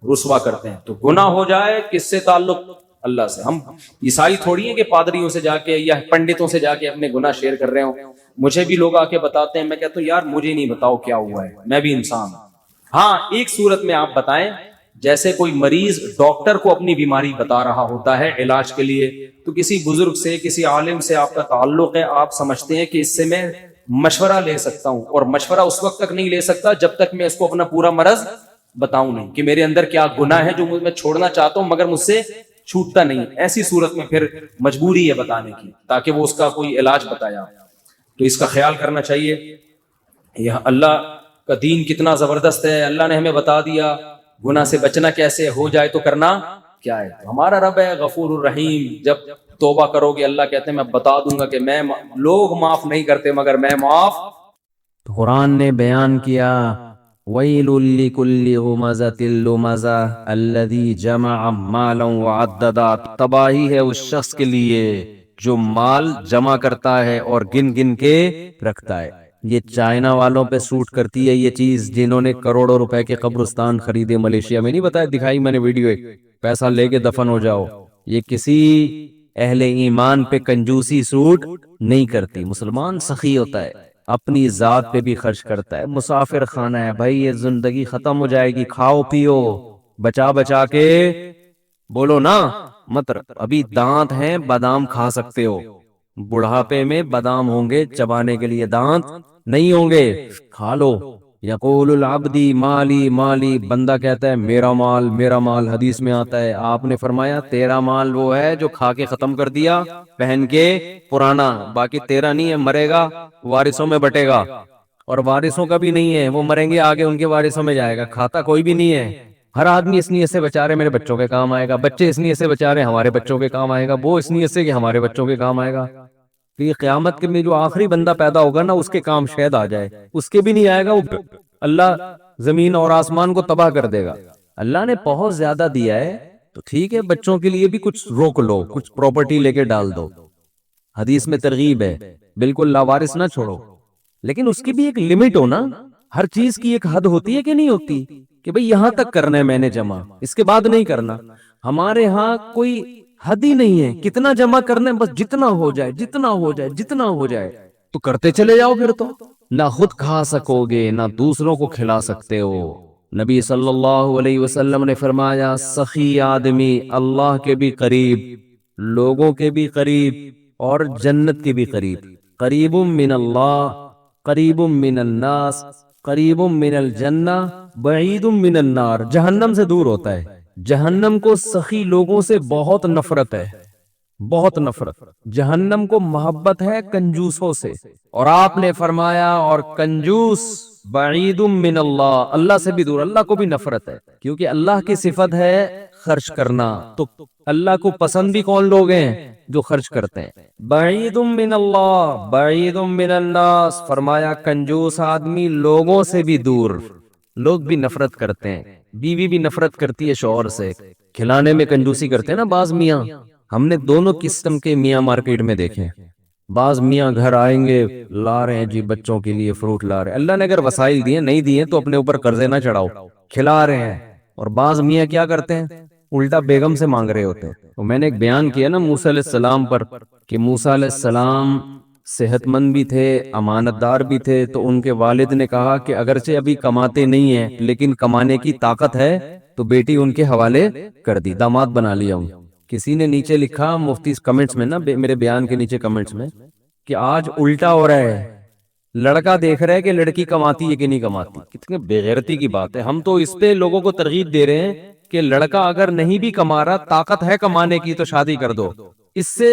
رسوا کرتے ہیں. تو گناہ ہو جائے کس سے تعلق؟ اللہ سے. ہم عیسائی تھوڑی ہیں کہ پادریوں سے جا کے یا پنڈتوں سے جا کے اپنے گناہ شیئر کر رہے ہوں. مجھے بھی لوگ آ کے بتاتے ہیں, میں کہتا ہوں یار مجھے نہیں بتاؤ کیا ہوا ہے, میں بھی انسان ہوں. ہاں ایک صورت میں آپ بتائیں, جیسے کوئی مریض ڈاکٹر کو اپنی بیماری بتا رہا ہوتا ہے علاج کے لیے, تو کسی بزرگ سے کسی عالم سے آپ کا تعلق ہے, آپ سمجھتے ہیں کہ اس سے میں مشورہ لے سکتا ہوں, اور مشورہ اس وقت تک نہیں لے سکتا جب تک میں اس کو اپنا پورا مرض بتاؤں نہیں کہ میرے اندر کیا گناہ ہے جو میں چھوڑنا چاہتا ہوں مگر مجھ سے چھوٹتا نہیں. ایسی صورت میں پھر مجبوری ہے بتانے کی تاکہ وہ اس کا کوئی علاج بتایا. تو اس کا خیال کرنا چاہیے. یہ اللہ کا دین کتنا زبردست ہے, اللہ نے ہمیں بتا دیا گناہ سے بچنا کیسے, ہو جائے تو کرنا کیا ہے. ہمارا رب ہے غفور الرحیم, جب توبہ کرو گے اللہ کہتے ہیں میں بتا دوں گا کہ میں, لوگ معاف نہیں کرتے مگر میں معاف. قرآن نے بیان کیا وَيْلٌ لِكُلِّ هُمَزَةٍ لُمَزَةٍ الَّذِي جَمَعَ مَالًا وَعَدَّدَهُ. تباہی ہے اس شخص کے لیے جو مال جمع کرتا ہے اور گن گن کے رکھتا ہے. یہ چائنا والوں پہ سوٹ کرتی ہے یہ چیز, جنہوں نے کروڑوں روپے کے قبرستان خریدے ملیشیا میں. نہیں بتایا, دکھائی میں نے ویڈیو, ایک پیسہ لے کے دفن ہو جاؤ. یہ کسی اہل ایمان پہ کنجوسی سوٹ نہیں کرتی. مسلمان سخی ہوتا ہے, اپنی ذات پہ بھی خرچ کرتا ہے. مسافر خانہ ہے بھائی, یہ زندگی ختم ہو جائے گی, کھاؤ پیو بچا بچا کے, بولو نا مت. ابھی دانت ہیں بادام کھا سکتے ہو, بڑھاپے میں بادام ہوں گے چبانے کے لیے, دانت نہیں ہوں گے, کھا لو. یقول العبدی مالی مالی, بندہ کہتا ہے میرا مال میرا مال. حدیث میں آتا ہے آپ نے فرمایا تیرا مال وہ ہے جو کھا کے ختم کر دیا پہن کے پرانا, باقی تیرا نہیں ہے, مرے گا وارثوں میں بٹے گا. اور وارثوں کا بھی نہیں ہے, وہ مریں گے آگے ان کے وارثوں میں جائے گا, کھاتا کوئی بھی نہیں ہے. ہر آدمی اس نیت سے بچا رہے میرے بچوں کے کام آئے گا, بچے اس نیت سے بچا رہے ہمارے بچوں کے کام آئے گا, وہ اس نیت سے کہ ہمارے بچوں کے کام آئے گا. تو یہ قیامت کے میں جو آخری بندہ پیدا ہوگا نا, اس کے کام شاید آ جائے, اس کے بھی نہیں آئے گا, وہ اللہ زمین اور آسمان کو تباہ کر دے گا. اللہ نے بہت زیادہ دیا ہے تو ٹھیک ہے, بچوں کے لیے بھی کچھ روک لو, کچھ پراپرٹی لے کے ڈال دو. حدیث میں ترغیب ہے, بالکل لاوارث نہ چھوڑو, لیکن اس کی بھی ایک لمٹ ہو نا. ہر چیز کی ایک حد ہوتی ہے کہ نہیں ہوتی, کہ بھئی یہاں تک کرنا ہے میں نے جمع, اس کے بعد نہیں کرنا. ہمارے ہاں کوئی حد ہی نہیں ہے, کتنا جمع کرنا ہے بس جتنا ہو جائے جتنا ہو جائے جتنا ہو جائے, تو کرتے چلے جاؤ. پھر تو نہ خود کھا سکو گے نہ دوسروں کو کھلا سکتے ہو. نبی صلی اللہ علیہ وسلم نے فرمایا سخی آدمی اللہ کے بھی قریب, لوگوں کے بھی قریب, اور جنت کے بھی قریب. قریب من اللہ, قریب من الناس, قریب من الجنہ, بعید من النار. جہنم سے دور ہوتا ہے. جہنم کو سخی لوگوں سے بہت نفرت ہے, بہت نفرت. جہنم کو محبت ہے کنجوسوں سے. اور آپ نے فرمایا اور کنجوس بعید من اللہ، اللہ سے بھی دور، اللہ کو بھی نفرت ہے، کیونکہ اللہ کی صفت ہے خرچ کرنا، تو اللہ کو پسند بھی کون لوگ ہیں؟ جو خرچ کرتے ہیں۔ بعید من اللہ بعید من الناس، فرمایا کنجوس آدمی لوگوں سے بھی دور، لوگ بھی نفرت کرتے ہیں، بیوی بھی نفرت کرتی ہے شوہر سے، کھلانے میں کنجوسی کرتے ہیں نا بعض میاں، ہم نے دونوں قسم کے میاں مارکیٹ میں دیکھے ہیں۔ بعض میاں گھر آئیں گے، لا رہے ہیں جی بچوں کے لیے فروٹ لا رہے ہیں، اللہ نے اگر وسائل دیے نہیں دیے تو اپنے اوپر قرضے نہ چڑھاؤ، کھلا رہے ہیں۔ اور بعض میاں کیا کرتے ہیں؟ الٹا بیگم سے مانگ رہے ہوتے ہیں۔ تو میں نے ایک بیان کیا نا موسیٰ علیہ السلام پر، کہ موسیٰ علیہ السلام صحت مند بھی تھے، امانت دار بھی تھے، تو ان کے والد نے کہا کہ اگرچہ ابھی کماتے نہیں ہیں لیکن کمانے کی طاقت ہے، تو بیٹی ان کے حوالے کر دی، داماد بنا لیا ہوں۔ کسی نے نیچے لکھا مفتی کمنٹس میں نا، میرے بیان کے نیچے کمنٹس میں، کہ آج الٹا ہو رہا ہے، لڑکا دیکھ رہا ہے کہ لڑکی کماتی ہے کہ نہیں کماتی۔ کتنے بے غیرتی کی بات ہے۔ ہم تو اس پہ لوگوں کو ترغیب دے رہے ہیں کہ لڑکا اگر نہیں بھی کما رہا، طاقت ہے کمانے کی، تو شادی کر دو۔ اس سے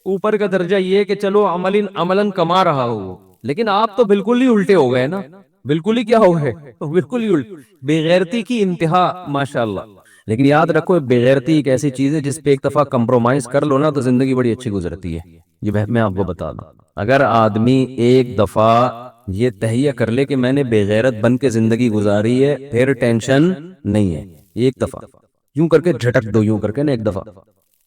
اوپر کا درجہ یہ ہے کہ چلو عملاً کما رہا ہو، لیکن آپ تو بالکل ہی الٹے ہو گئے نا، بالکل ہی کیا ہو گئے، بالکل ہی بے غیرتی کی انتہا، ماشاءاللہ۔ لیکن یاد رکھو بے غیرتی ایک ایسی چیز ہے جس پہ ایک دفعہ کمپرومائز کر لو نا تو زندگی بڑی اچھی گزرتی ہے۔ یہ میں آپ کو بتا دوں، اگر آدمی ایک دفعہ یہ تہیہ کر لے کہ میں نے بے غیرت بن کے زندگی گزاری ہے، پھر ٹینشن نہیں ہے۔ ایک دفعہ یوں کر کے جھٹک دو، یوں کر کے نا ایک دفعہ۔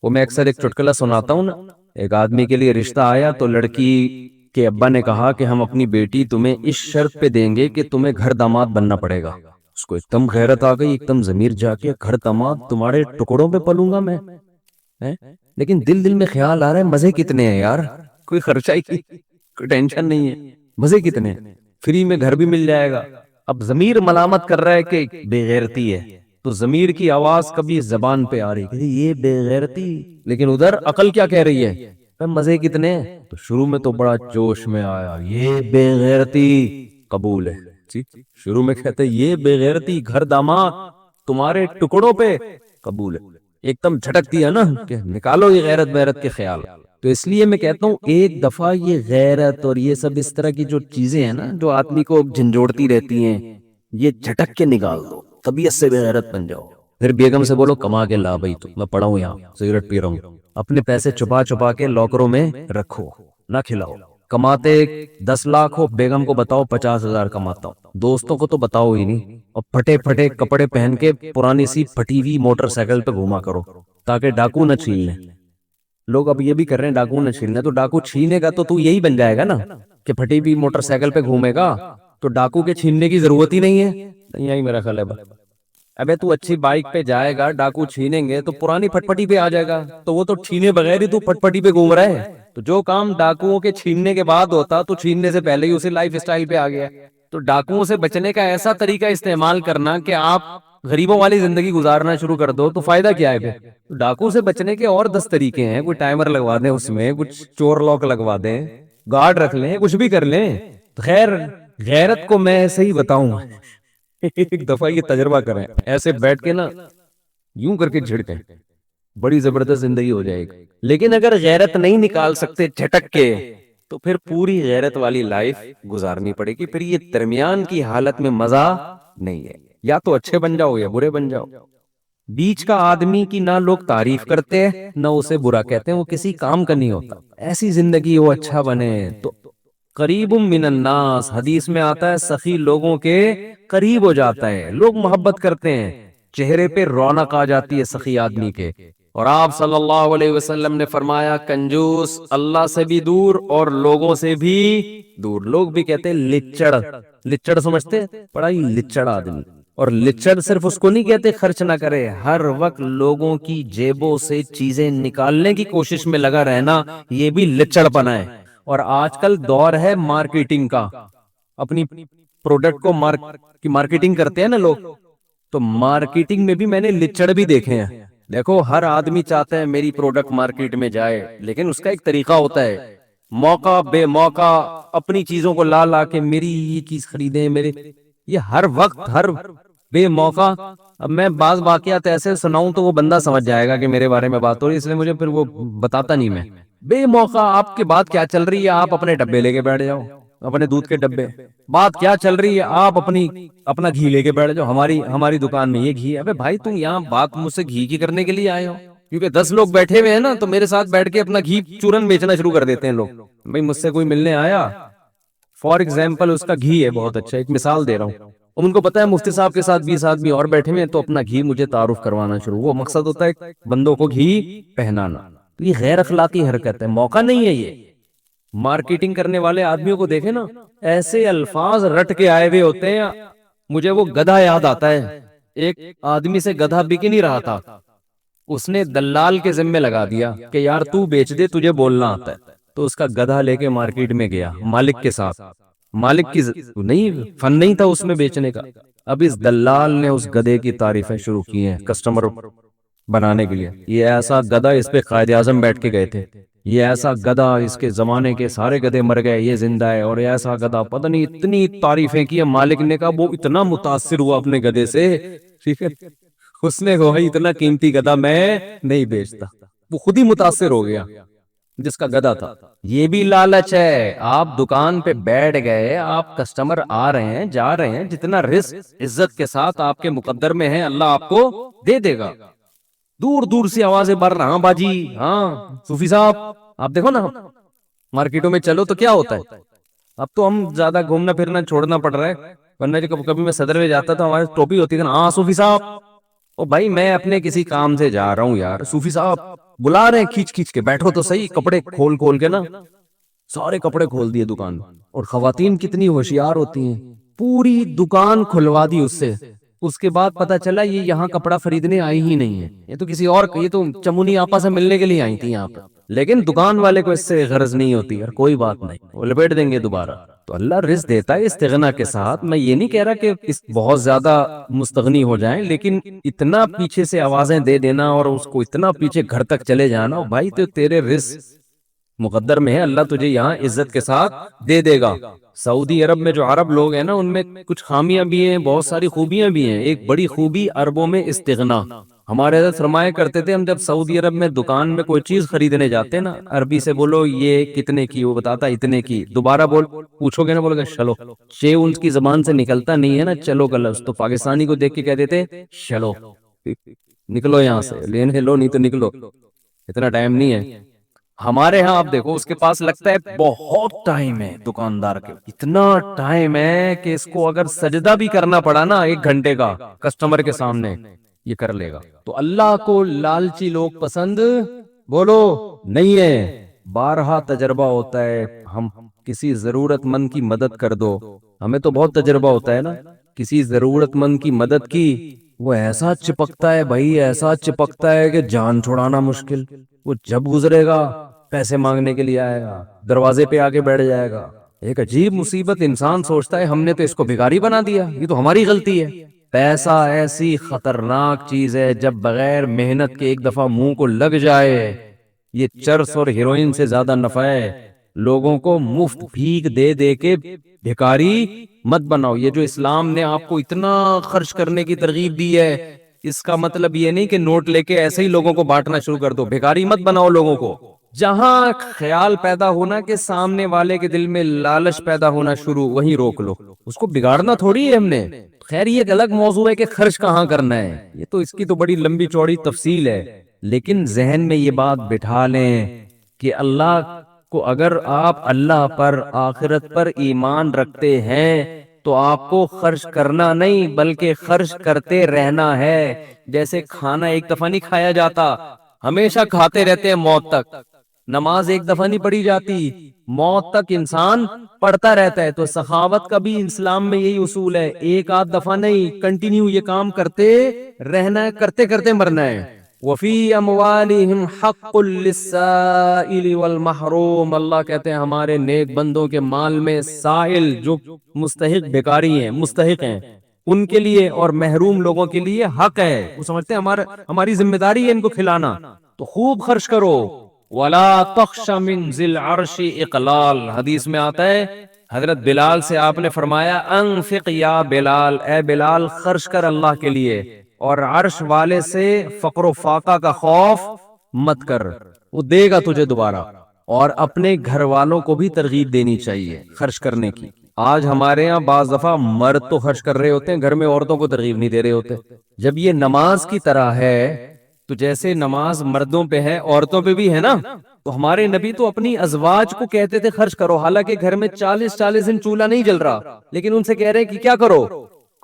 وہ میں اکثر ایک چٹکلا سناتا ہوں نا، ایک آدمی کے لیے رشتہ آیا تو لڑکی کے ابا نے کہا کہ ہم اپنی بیٹی تمہیں اس شرط پہ دیں گے کہ تمہیں گھر داماد بننا پڑے گا۔ اس کو ایک دم غیرت آ گئی، ایک دم ضمیر جا کے، گھر داماد تمہارے ٹکڑوں پہ پلوں گا میں، لیکن دل میں خیال آ رہا ہے مزے کتنے ہیں یار، کوئی خرچہ کی کوئی ٹینشن نہیں ہے، مزے کتنے، فری میں گھر بھی مل جائے گا۔ اب ضمیر ملامت کر رہا ہے کہ بے غیرتی ہے، تو ضمیر کی آواز کبھی زبان پہ آ رہی ہے یہ بے غیرتی، لیکن ادھر عقل کیا کہہ رہی ہے؟ مزے کتنے ہیں۔ تو شروع میں تو بڑا جوش میں آیا، یہ بے غیرتی قبول ہے، شروع میں کہتے یہ بے غیرتی گھر داماد تمہارے ٹکڑوں پہ قبول ہے، ایک دم جھٹک دیا نا کہ نکالو یہ غیرت بیرت کے خیال۔ تو اس لیے میں کہتا ہوں ایک دفعہ یہ غیرت اور یہ سب اس طرح کی جو چیزیں ہیں نا جو آدمی کو جھنجھوڑتی رہتی ہیں، یہ جھٹک کے نکال دو، طبیعت سے بے غیرت بن جاؤ۔ پھر بیگم سے بولو کما کے لا بھائی، تو میں پڑا ہوں یہاں سگریٹ پی رہا ہوں، اپنے پیسے چھپا چھپا کے لاکروں میں رکھو، نہ کھلاؤ۔ کماتے 10 لاکھ ہو، بیگم کو بتاؤ 50,000 کماتا ہوں، دوستوں کو تو بتاؤ ہی نہیں، اور پھٹے پھٹے کپڑے پہن کے پرانی سی پھٹی ہوئی موٹر سائیکل پہ گھوما کرو تاکہ ڈاکو نہ چھین لیں۔ لوگ اب یہ بھی کر رہے ہیں ڈاکو نہ چھین لیں، تو ڈاکو چھینے گا تو یہی بن جائے گا نا کہ پھٹی ہوئی موٹر سائیکل پہ گھومے گا، تو ڈاکو کے چھیننے کی ضرورت ہی نہیں ہے۔ نہیں آئی میرا خیال ہے بھائی، ابے تو اچھی بائک پہ جائے گا، ڈاکو چھینیں گے تو پرانی پھٹپٹی پہ آ جائے گا، تو وہ تو چھینے بغیر ہی تو پھٹپٹی پہ گھوم رہا ہے۔ تو جو کام ڈاکوؤں کے چھیننے کے بعد ہوتا تو چھیننے سے پہلے ہی اسے لائف اسٹائل پہ آ گیا۔ تو ڈاکوؤں سے بچنے کا ایسا طریقہ استعمال کرنا کہ آپ غریبوں والی زندگی گزارنا شروع کر دو، تو فائدہ کیا ہے پھر؟ ڈاکو سے بچنے کے اور 10 طریقے ہیں، کوئی ٹائمر لگوا دیں اس میں، کچھ چور لاک لگوا دیں، گارڈ رکھ لیں، کچھ بھی کر لیں۔ خیر غیرت کو میں ایسے ہی بتاؤں، ایک دفعہ یہ تجربہ کریں، ایسے بیٹھ کے نا یوں کر کے جھڑکیں، بڑی زبردست زندگی ہو جائے گی۔ لیکن اگر غیرت نہیں نکال سکتے جھٹک کے، تو پھر پوری غیرت والی لائف گزارنی پڑے گی، پھر یہ درمیان کی حالت میں مزہ نہیں ہے، یا تو اچھے بن جاؤ یا برے بن جاؤ۔ بیچ کا آدمی کی نہ لوگ تعریف کرتے ہیں نہ اسے برا کہتے ہیں، وہ کسی کام کا نہیں ہوتا، ایسی زندگی وہ اچھا بنے۔ تو قریب من الناس، حدیث میں آتا ہے سخی لوگوں کے قریب ہو جاتا ہے، لوگ محبت کرتے ہیں، چہرے پہ رونق آ جاتی ہے سخی آدمی کے۔ اور آپ صلی اللہ علیہ وسلم نے فرمایا کنجوس اللہ سے بھی دور اور لوگوں سے بھی دور۔ لوگ بھی کہتے ہیں لچڑ، لچڑ سمجھتے بڑا ہی لچڑ آدمی، اور لچڑ صرف اس کو نہیں کہتے خرچ نہ کرے، ہر وقت لوگوں کی جیبوں سے چیزیں نکالنے کی کوشش میں لگا رہنا، یہ بھی لچڑ پنا ہے۔ اور آج کل دور ہے مارکیٹنگ کا، اپنی پروڈکٹ کو مارکیٹنگ کرتے ہیں نا لوگ، تو مارکیٹنگ میں بھی میں نے لچڑ بھی دیکھے ہیں۔ دیکھو ہر آدمی چاہتا ہے میری پروڈکٹ مارکیٹ میں جائے، لیکن اس کا ایک طریقہ ہوتا ہے، موقع بے موقع اپنی چیزوں کو لا لا کے میری یہ چیز خریدیں، میرے یہ ہر وقت ہر بے موقع۔ اب میں بعض واقعات ایسے سناؤں تو وہ بندہ سمجھ جائے گا کہ میرے بارے میں بات ہو رہی ہے، اس لیے مجھے پھر وہ بتاتا نہیں میں۔ بے موقع آپ کی بات کیا چل رہی ہے، آپ اپنے ڈبے لے کے بیٹھ جاؤ، اپنے دودھ کے ڈبے. بات کیا چل رہی ہے, آپ اپنا گھی لے کے بیٹھ جاؤ, ہماری دکان میں یہ گھی ہے. ابے بھائی تم یہاں بات مجھ سے گھی کی کرنے کے لیے آئے ہو, کیونکہ 10 لوگ بیٹھے ہوئے ہیں نا, تو میرے ساتھ بیٹھ کے اپنا گھی چورن بیچنا شروع کر دیتے ہیں لوگ. بھائی مجھ سے کوئی ملنے آیا, فار ایگزامپل اس کا گھی ہے بہت اچھا, ایک مثال دے رہا ہوں, ان کو پتا ہے مفتی صاحب کے ساتھ 20 آدمی اور بیٹھے ہوئے ہیں, تو اپنا گھی مجھے تعارف کروانا شروع. وہ مقصد ہوتا ہے بندوں کو گھی پہنانا. تو یہ غیر اخلاقی حرکت ہے, موقع نہیں ہے یہ. مارکیٹنگ کرنے والے آدمیوں کو دیکھیں نا, ایسے الفاظ رٹ کے آئے ہوئے ہوتے ہیں. مجھے وہ گدھا یاد آتا ہے, ایک آدمی سے گدھا بک نہیں رہا تھا, اس نے دلال کے ذمے لگا دیا کہ یار تو بیچ دے, تجھے بولنا آتا ہے. تو اس کا گدھا لے کے مارکیٹ میں گیا مالک کے ساتھ. مالک کی نہیں فن نہیں تھا اس میں بیچنے کا. اب اس دلال نے اس گدھے کی تعریفیں شروع کی ہیں کسٹمر بنانے کے لیے. یہ ایسا گدھا, اس پہ قائد اعظم بیٹھ کے گئے تھے, یہ ایسا گدھا, اس کے زمانے کے سارے گدھے مر گئے, یہ زندہ ہے, اور ایسا گدھا, پتہ نہیں اتنی تعریفیں کی. مالک نے کہا, وہ اتنا متاثر ہوا اپنے گدھے سے, ٹھیک ہے, اس نے کہا اتنا قیمتی گدھا میں نہیں بیچتا. وہ خود ہی متاثر ہو گیا جس کا گدھا تھا. یہ بھی لالچ ہے. آپ دکان پہ بیٹھ گئے, آپ کسٹمر آ رہے ہیں جا رہے ہیں, جتنا رزق عزت کے ساتھ آپ کے مقدر میں ہے اللہ آپ کو دے دے گا. دور دور سے آوازیں بڑھ رہا, ہاں باجی, ہاں صوفی صاحب, آپ دیکھو نا مارکیٹوں میں چلو تو کیا ہوتا ہے. اب تو ہم زیادہ گھومنا پھرنا چھوڑنا پڑ رہا ہے, ورنہ کبھی میں صدر میں جاتا تھا, ہمارے ٹوپی ہوتی تھی نا, ہاں صوفی صاحب. او بھائی میں اپنے کسی کام سے جا رہا ہوں یار, صوفی صاحب بلا رہے ہیں کھینچ کھینچ کے, بیٹھو تو صحیح. کپڑے کھول کے نا, سارے کپڑے کھول دیے دکان. اور خواتین کتنی ہوشیار ہوتی ہیں, پوری دکان کھلوا دی اس سے. اس کے بعد پتا چلا یہ یہاں کپڑا خریدنے آئی ہی نہیں ہے, یہ تو کسی اور, یہ تو چمونی آپا سے ملنے کے لیے آئی تھی یہاں پہ. لیکن دکان والے کو اس سے غرض نہیں ہوتی, یار کوئی بات نہیں, وہ لپیٹ دیں گے دوبارہ. تو اللہ رزق دیتا ہے استغنا کے ساتھ. میں یہ نہیں کہہ رہا کہ بہت زیادہ مستغنی ہو جائیں, لیکن اتنا پیچھے سے آوازیں دے دینا اور اس کو اتنا پیچھے گھر تک چلے جانا, بھائی تو تیرے رزق مقدر میں ہے, اللہ تجھے یہاں عزت کے ساتھ دے دے گا. سعودی عرب میں جو عرب لوگ ہیں نا, ان میں کچھ خامیاں بھی ہیں, بہت ساری خوبیاں بھی ہیں. ایک بڑی خوبی عربوں میں استغنا. ہمارے حضرت فرمایا کرتے تھے, ہم جب سعودی عرب میں دکان میں کوئی چیز خریدنے جاتے نا, عربی سے بولو یہ کتنے کی, وہ بتاتا اتنے کی. دوبارہ پوچھو گے نا, بولو گے چلو. شے ان کی زبان سے نکلتا نہیں ہے نا چلو کا لفظ, تو پاکستانی کو دیکھ کے کہہ دیتے چلو, نکلو یہاں سے, لینے لو نہیں تو نکلو, اتنا ٹائم نہیں ہے. ہمارے ہاں آپ دیکھو, اس کے پاس لگتا ہے بہت ٹائم ہے, دکاندار کے اتنا ٹائم ہے کہ اس کو اگر سجدہ بھی کرنا پڑا نا 1 گھنٹے کا کسٹمر کے سامنے, یہ کر لے گا. تو اللہ کو لالچی لوگ پسند بولو نہیں ہے. بارہا تجربہ ہوتا ہے, ہم کسی ضرورت مند کی مدد کر دو, ہمیں تو بہت تجربہ ہوتا ہے نا, کسی ضرورت مند کی مدد کی, وہ ایسا چپکتا ہے بھائی, ایسا چپکتا ہے کہ جان چھڑانا مشکل. وہ جب گزرے گا پیسے مانگنے کے لیے آئے گا, دروازے پہ آگے بیٹھ جائے گا. ایک عجیب مصیبت, انسان سوچتا ہے ہم نے تو اس کو بھکاری بنا دیا, یہ تو ہماری غلطی ہے. پیسہ ایسی خطرناک چیز ہے, جب بغیر محنت کے ایک دفعہ منہ کو لگ جائے, یہ چرس اور ہیروئن سے زیادہ نفع ہے. لوگوں کو مفت بھیک دے دے کے بھکاری مت بناؤ. یہ جو اسلام نے آپ کو اتنا خرچ کرنے کی ترغیب دی ہے, اس کا مطلب یہ نہیں کہ نوٹ لے کے ایسے ہی لوگوں کو بانٹنا شروع کر دو. بھکاری مت بناؤ لوگوں کو. جہاں خیال پیدا ہونا کہ سامنے والے کے دل میں لالچ پیدا ہونا شروع, وہیں روک لو. اس کو بگاڑنا تھوڑی ہے ہم نے. خیر یہ ایک الگ موضوع ہے کہ خرچ کہاں کرنا ہے, یہ تو اس کی تو بڑی لمبی چوڑی تفصیل ہے. لیکن ذہن میں یہ بات بٹھا لیں کہ اللہ کو, اگر آپ اللہ پر, آخرت پر ایمان رکھتے ہیں, تو آپ کو خرچ کرنا نہیں بلکہ خرچ کرتے رہنا ہے. جیسے کھانا ایک دفعہ نہیں کھایا جاتا, ہمیشہ کھاتے رہتے ہیں موت تک. نماز ایک دفعہ نہیں پڑھی جاتی, موت تک انسان پڑھتا رہتا ہے. تو سخاوت کا بھی اسلام میں یہی اصول ہے, ایک آدھ دفعہ نہیں, کنٹینیو یہ کام کرتے رہنا ہے, کرتے کرتے مرنا ہے. وفی اموالہم حق للسائل والمحروم, اللہ کہتے ہیں ہمارے نیک بندوں کے مال میں سائل جو مستحق بھکاری ہیں, مستحق ہیں, ان کے لیے اور محروم لوگوں کے لیے حق ہے. وہ سمجھتے ہیں ہماری ذمہ داری ہے ان کو کھلانا, تو خوب خرچ کرو. وَلَا تَخْشَ مِنْ ذِي الْعَرْشِ اقلال, حدیث میں آتا ہے حضرت بلال سے آپ نے فرمایا انفق یا بلال, اے بلال خرچ کر اللہ کے لیے, اور عرش والے سے فقر و فاقہ کا خوف مت کر, وہ دے گا تجھے دوبارہ. اور اپنے گھر والوں کو بھی ترغیب دینی چاہیے خرچ کرنے کی. آج ہمارے ہاں بعض دفعہ مرد تو خرچ کر رہے ہوتے ہیں گھر میں، عورتوں کو ترغیب نہیں دے رہے ہوتے. جب یہ نماز کی طرح ہے تو جیسے نماز مردوں پہ ہے عورتوں پہ بھی ہے نا، تو ہمارے نبی تو اپنی ازواج کو کہتے تھے خرچ کرو، حالانکہ گھر میں 40 دن چولہا نہیں جل رہا، لیکن ان سے کہہ رہے ہیں کہ کیا کرو،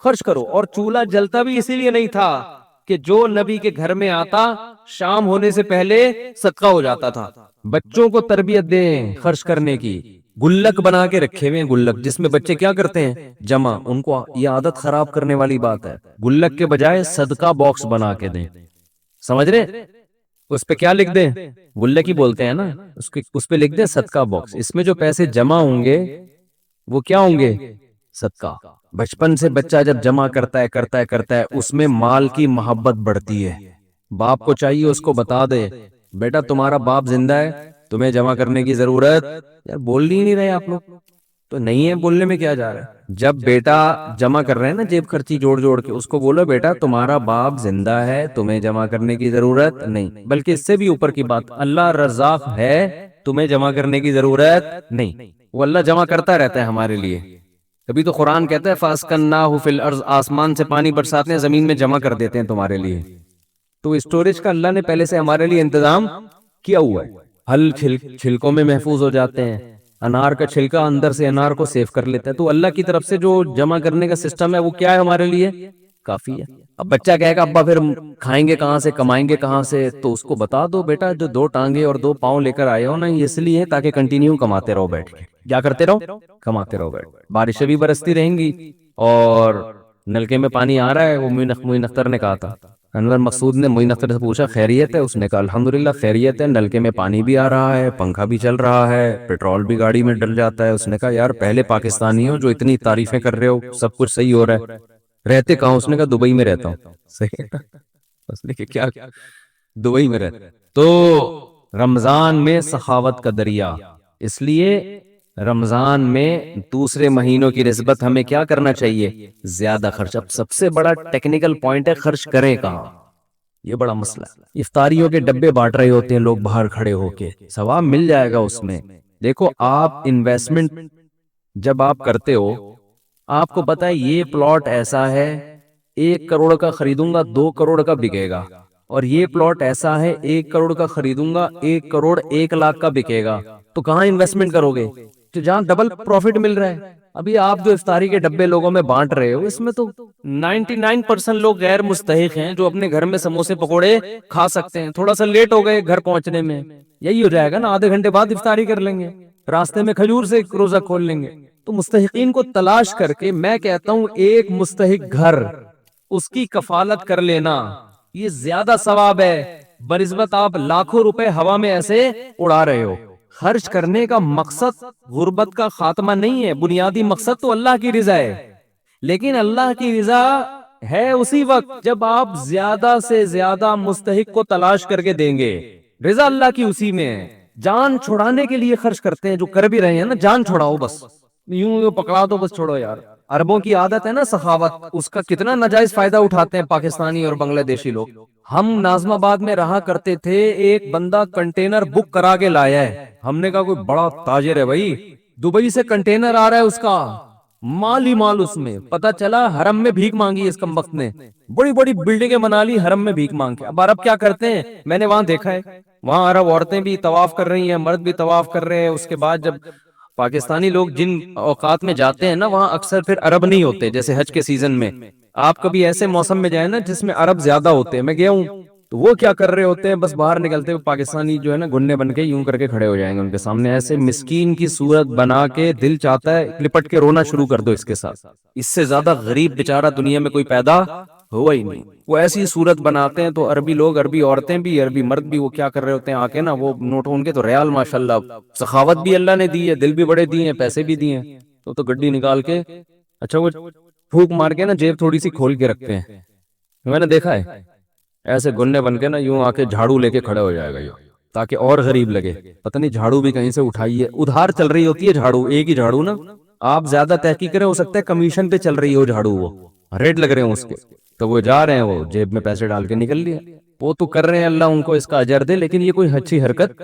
خرچ کرو. اور چولہا جلتا بھی اسی لیے نہیں تھا کہ جو نبی کے گھر میں آتا شام ہونے سے پہلے صدقہ ہو جاتا تھا. بچوں کو تربیت دیں خرچ کرنے کی. گلک بنا کے رکھے ہوئے ہیں، گلک جس میں بچے کیا کرتے ہیں جمع، ان کو یہ عادت خراب کرنے والی بات ہے. گلک کے بجائے صدقہ باکس بنا کے دیں. سمجھ رہے؟ اس پہ کیا لکھ دیں؟ گلک ہی بولتے ہیں نا، اس پہ لکھ دیں صدقہ باکس. اس میں جو پیسے جمع ہوں گے وہ کیا ہوں گے؟ صدقہ. بچپن سے بچہ جب جمع کرتا ہے اس میں مال کی محبت بڑھتی ہے. باپ کو چاہیے اس کو بتا دے بیٹا تمہارا باپ زندہ ہے، تمہیں جمع کرنے کی ضرورت. یار بول ہی نہیں رہے آپ لوگ، تو نہیں ہے بولنے میں کیا جا رہا ہے. جب بیٹا جمع کر رہے ہیں نا جیب خرچی جوڑ جوڑ کے، اس کو بولو بیٹا تمہارا باپ زندہ ہے، تمہیں جمع کرنے کی ضرورت نہیں. بلکہ اس سے بھی اوپر کی بات، اللہ رزاق ہے، تمہیں جمع کرنے کی ضرورت نہیں. وہ اللہ جمع کرتا رہتا ہے ہمارے لیے. کبھی تو قرآن کہتا ہے فَأَسْكَنَّاهُ فِي الْأَرْضِ، آسمان سے پانی برساتے ہیں زمین میں جمع کر دیتے ہیں تمہارے لیے. تو اسٹوریج کا اللہ نے پہلے سے ہمارے لیے انتظام کیا ہوا ہے. پھل چھلکوں میں محفوظ ہو جاتے ہیں، انار کا چھلکا اندر سے انار کو سیو کر لیتا ہے. تو اللہ کی طرف سے جو جمع کرنے کا سسٹم ہے وہ کیا ہے ہمارے لیے؟ کافی ہے. اب بچہ کہے گا ابا پھر کھائیں گے کہاں سے، کمائیں گے کہاں سے؟ تو اس کو بتا دو بیٹا جو 2 ٹانگیں اور 2 پاؤں لے کر آئے ہو نا، یہ اس لیے تاکہ کنٹینیو کماتے رہو بیٹھ کے. کیا کرتے رہو؟ کماتے رہو بیٹھ. بارشیں بھی برستی رہیں گی اور نلکے میں پانی آ رہا ہے. وہ معین اختر نے کہا تھا، انور مقصود نے معین اختر سے پوچھا خیریت ہے؟ اس نے کہا الحمدللہ خیریت ہے، نلکے میں پانی بھی آ رہا ہے، پنکھا بھی چل رہا ہے، پیٹرول بھی گاڑی میں ڈل جاتا ہے. اس نے کہا یار پہلے پاکستانی ہو جو اتنی تعریفیں کر رہے ہو، سب کچھ صحیح ہو رہا ہے، رہتے کہاں؟ اس نے کہا دبئی میں رہتا ہوں. صحیح ہے. اس نے کہا کیا دبئی میں رہتا. تو رمضان میں سخاوت کا دریا، اس لیے رمضان میں دوسرے مہینوں کی نسبت ہمیں کیا کرنا چاہیے؟ زیادہ خرچ. اب سب سے بڑا ٹیکنیکل پوائنٹ ہے خرچ کریں کہاں. یہ بڑا مسئلہ ہے. افطاریوں کے ڈبے بانٹ رہے ہوتے ہیں لوگ باہر کھڑے ہو کے، ثواب مل جائے گا اس میں. دیکھو آپ انویسٹمنٹ جب آپ کرتے ہو، آپ کو پتا ہے یہ پلاٹ ایسا ہے 1 کروڑ کا خریدوں گا 2 کروڑ کا بکے گا، اور یہ پلاٹ ایسا ہے 1 کروڑ کا خریدوں گا 1 کروڑ 1 لاکھ کا بکے گا. تو کہاں انویسٹمنٹ کرو گے؟ تو جہاں ڈبل پروفٹ مل رہا ہے. ابھی آپ جو افطاری کے ڈبے لوگوں میں بانٹ رہے ہو، اس میں تو 99% لوگ غیر مستحق ہیں جو اپنے گھر میں سموسے پکوڑے کھا سکتے ہیں. تھوڑا سا لیٹ ہو گئے گھر پہنچنے میں، یہی ہو جائے گا نا، آدھے گھنٹے بعد افطاری کر لیں گے، راستے میں کھجور سے روزہ کھول لیں گے. تو مستحقین کو تلاش کر کے میں کہتا ہوں ایک مستحق گھر، اس کی کفالت کر لینا، یہ زیادہ ثواب ہے بنسبت آپ لاکھوں روپے ہوا میں ایسے اڑا رہے ہو. خرچ کرنے کا مقصد غربت کا خاتمہ نہیں ہے، بنیادی مقصد تو اللہ کی رضا ہے. لیکن اللہ کی رضا ہے اسی وقت جب آپ زیادہ سے زیادہ مستحق کو تلاش کر کے دیں گے. رضا اللہ کی اسی میں ہے. جان چھڑانے کے لیے خرچ کرتے ہیں، جو کر بھی رہے ہیں نا، جان چھڑاؤ بس، یوں پکڑا دو بس، چھوڑو یار. عربوں کی عادت ہے نا سخاوت، اس کا کتنا ناجائز فائدہ اٹھاتے ہیں پاکستانی اور بنگلہ دیشی لوگ. ہم ناظم آباد میں رہا کرتے تھے، ایک بندہ کنٹینر بک کرا کے لایا ہے. ہم نے کہا کوئی بڑا تاجر ہے بھائی، دبئی سے کنٹینر آ رہا ہے اس کا، مال ہی مال. اس میں پتا چلا حرم میں بھیک مانگی اس کمبخت نے، بڑی بڑی بلڈنگیں بنا لی حرم میں بھیک مانگ کے. اب عرب کیا کرتے ہیں، میں نے وہاں دیکھا ہے، وہاں عرب عورتیں بھی طواف کر رہی ہیں، مرد بھی طواف کر رہے ہیں. اس کے بعد جب پاکستانی لوگ جن اوقات میں جاتے ہیں نا، وہاں اکثر پھر عرب نہیں ہوتے. جیسے حج کے سیزن میں آپ کبھی ایسے موسم میں جائیں نا جس میں عرب زیادہ ہوتے ہیں، میں گیا ہوں، تو وہ کیا کر رہے ہوتے ہیں، بس باہر نکلتے ہوئے پاکستانی جو ہے نا گھننے بن کے یوں کر کے کھڑے ہو جائیں گے ان کے سامنے، ایسے مسکین کی صورت بنا کے دل چاہتا ہے لپٹ کے رونا شروع کر دو اس کے ساتھ. اس سے زیادہ غریب بیچارہ دنیا میں کوئی پیدا ہوا ہی نہیں. وہ ایسی صورت بناتے ہیں. تو عربی لوگ، عربی عورتیں بھی، عربی مرد بھی، وہ کیا کر رہے ہوتے ہیں آ کے نا، وہ نوٹ ان کے تو ریال ماشاءاللہ، سخاوت بھی اللہ نے دی ہے، دل بھی بڑے دیے ہیں، پیسے بھی دیے ہیں. تو گڈی نکال کے اچھا وہ پھوک مار کے نا جیب تھوڑی سی کھول کے رکھتے ہیں. میں نے دیکھا ہے ایسے گنے بن کے نا یوں آ کے جھاڑو لے کے کھڑے ہو جائے گا یوں، تاکہ اور غریب لگے. پتہ نہیں جھاڑو بھی کہیں سے اٹھائی ہے، ادھار چل رہی ہوتی ہے جھاڑو، ایک ہی جھاڑو نا، آپ زیادہ تحقیق کریں ہو سکتا ہے کمیشن پہ چل رہی ہو جھاڑو، وہ ریٹ لگ رہے ہیں اس کے، تو وہ جا رہے ہیں، وہ جیب میں پیسے ڈال کے نکل لیا. وہ تو کر رہے ہیں، اللہ ان کو اس کا اجر دے، لیکن یہ کوئی اچھی حرکت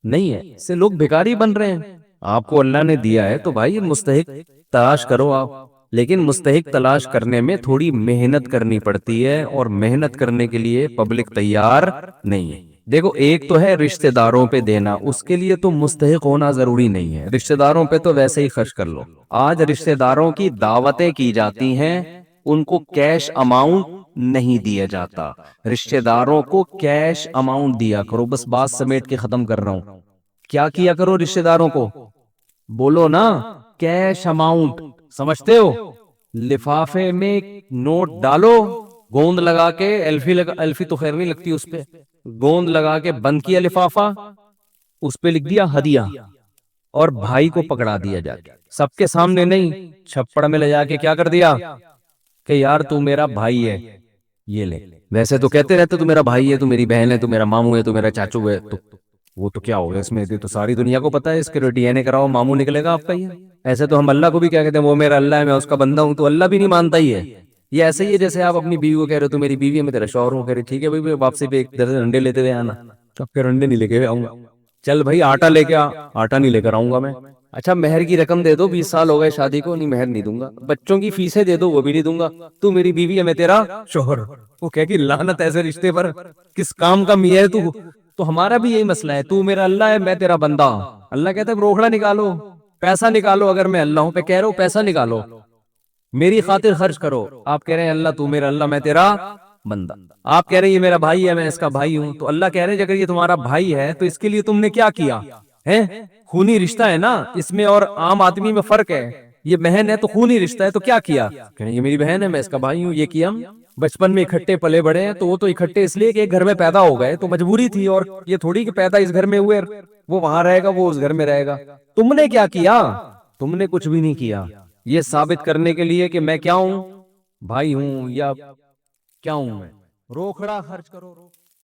نہیں ہے, اس سے لوگ بھکاری بن رہے ہیں. آپ کو اللہ نے دیا ہے تو بھائی مستحق تلاش کرو آپ, لیکن مستحق تلاش کرنے میں تھوڑی محنت کرنی پڑتی ہے, اور محنت کرنے کے لیے پبلک تیار نہیں ہے. دیکھو ایک تو ہے رشتہ داروں پہ دینا, اس کے لیے تو مستحق ہونا ضروری نہیں ہے, رشتہ داروں پہ تو ویسے ہی خرچ کر لو. آج رشتہ داروں کی دعوتیں کی جاتی ہیں, ان کو کیش اماؤنٹ نہیں دیا جاتا. رشتہ داروں کو کیش اماؤنٹ دیا کرو. بس بات سمیٹ کے ختم کر رہا ہوں. کیا کیا کرو رشتہ داروں کو؟ بولو نا, کیش اماؤنٹ. سمجھتے ہو؟ لفافے میں نوٹ ڈالو, گوند لگا کے, الفی تو خیر نہیں لگتی اس پہ, گوند لگا کے بند کیا لفافہ, اس پہ لکھ دیا ہدیہ, اور بھائی کو پکڑا دیا جا کے, سب کے سامنے نہیں, چھپڑ میں لے جا کے کیا کر دیا کہ یار تو میرا بھائی ہے, یہ لے. ویسے تو کہتے رہتے تو میرا بھائی ہے, تو میری بہن ہے, تو میرا ماموں ہے, تو میرا چاچو ہے, تو وہ تو کیا ہوگا اس میں, تو ساری دنیا کو پتا ہے, اس کے ڈی این اے کراؤ ماموں نکلے گا آپ کا. یہ ایسے تو ہم اللہ کو بھی کیا کہتے ہیں, وہ میرا اللہ ہے, میں اس کا بندہ ہوں, تو اللہ بھی نہیں مانتا ہی ہے. یہ ایسے ہی ہے جیسے آپ اپنی بیوی کو کہہ رہے ہو تو میری بیوی ہے, میں تیرا شوہر ہوں, کہہ رہے ٹھیک ہے بھائی, واپسی پہ ایک درجن انڈے لیتے ہوئے آنا. تو آپ کے انڈے نہیں لے کے آؤں گا. چل بھائی آٹا لے کے آ, آٹا نہیں لے کر آؤں گا میں. اچھا مہر کی رقم دے دو, 20 سال ہو گئے شادی کو, نہیں مہر نہیں دوں گا. بچوں کی فیسیں دے دو, وہ بھی نہیں دوں گا. تو میری بیوی ہے, میں تیرا شوہر. وہ کہے کہ لعنت ایسے رشتے پر, کس کام کا میاں ہے تو. تو ہمارا بھی یہی مسئلہ ہے, تو میرا اللہ ہے, میں تیرا بندہ. اللہ کہتا ہے روکڑا نکالو, پیسہ نکالو, اگر میں اللہ ہوں پہ کہہ رہا ہوں پیسہ نکالو, میری خاطر خرچ کرو. آپ کہہ رہے ہیں اللہ تو میرا اللہ, میں تیرا بندہ. آپ کہہ رہے ہیں یہ میرا بھائی ہے, میں اس کا بھائی ہوں. تو اللہ کہہ رہے ہیں اگر یہ تمہارا بھائی ہے تو اس کے لیے تم نے کیا کیا ہے؟ خونی رشتہ ہے نا, اس میں اور عام آدمی میں فرق ہے. یہ بہن ہے تو خونی رشتہ ہے, تو کیا کیا؟ کہ یہ میری بہن ہے, میں اس کا بھائی ہوں. یہ کیا ہم بچپن میں اکٹھے پلے بڑے ہیں, تو وہ تو اکٹھے اس لیے کہ ایک گھر میں پیدا ہو گئے, تو مجبوری تھی. اور یہ تھوڑی کہ پیدا اس گھر میں ہوئے, وہ وہاں رہے گا, وہ اس گھر میں رہے گا. تم نے کیا کیا؟ تم نے کچھ بھی نہیں کیا. یہ ثابت کرنے کے لیے کہ میں کیا ہوں, بھائی ہوں یا کیا ہوں میں. روکھڑا خرچ کرو.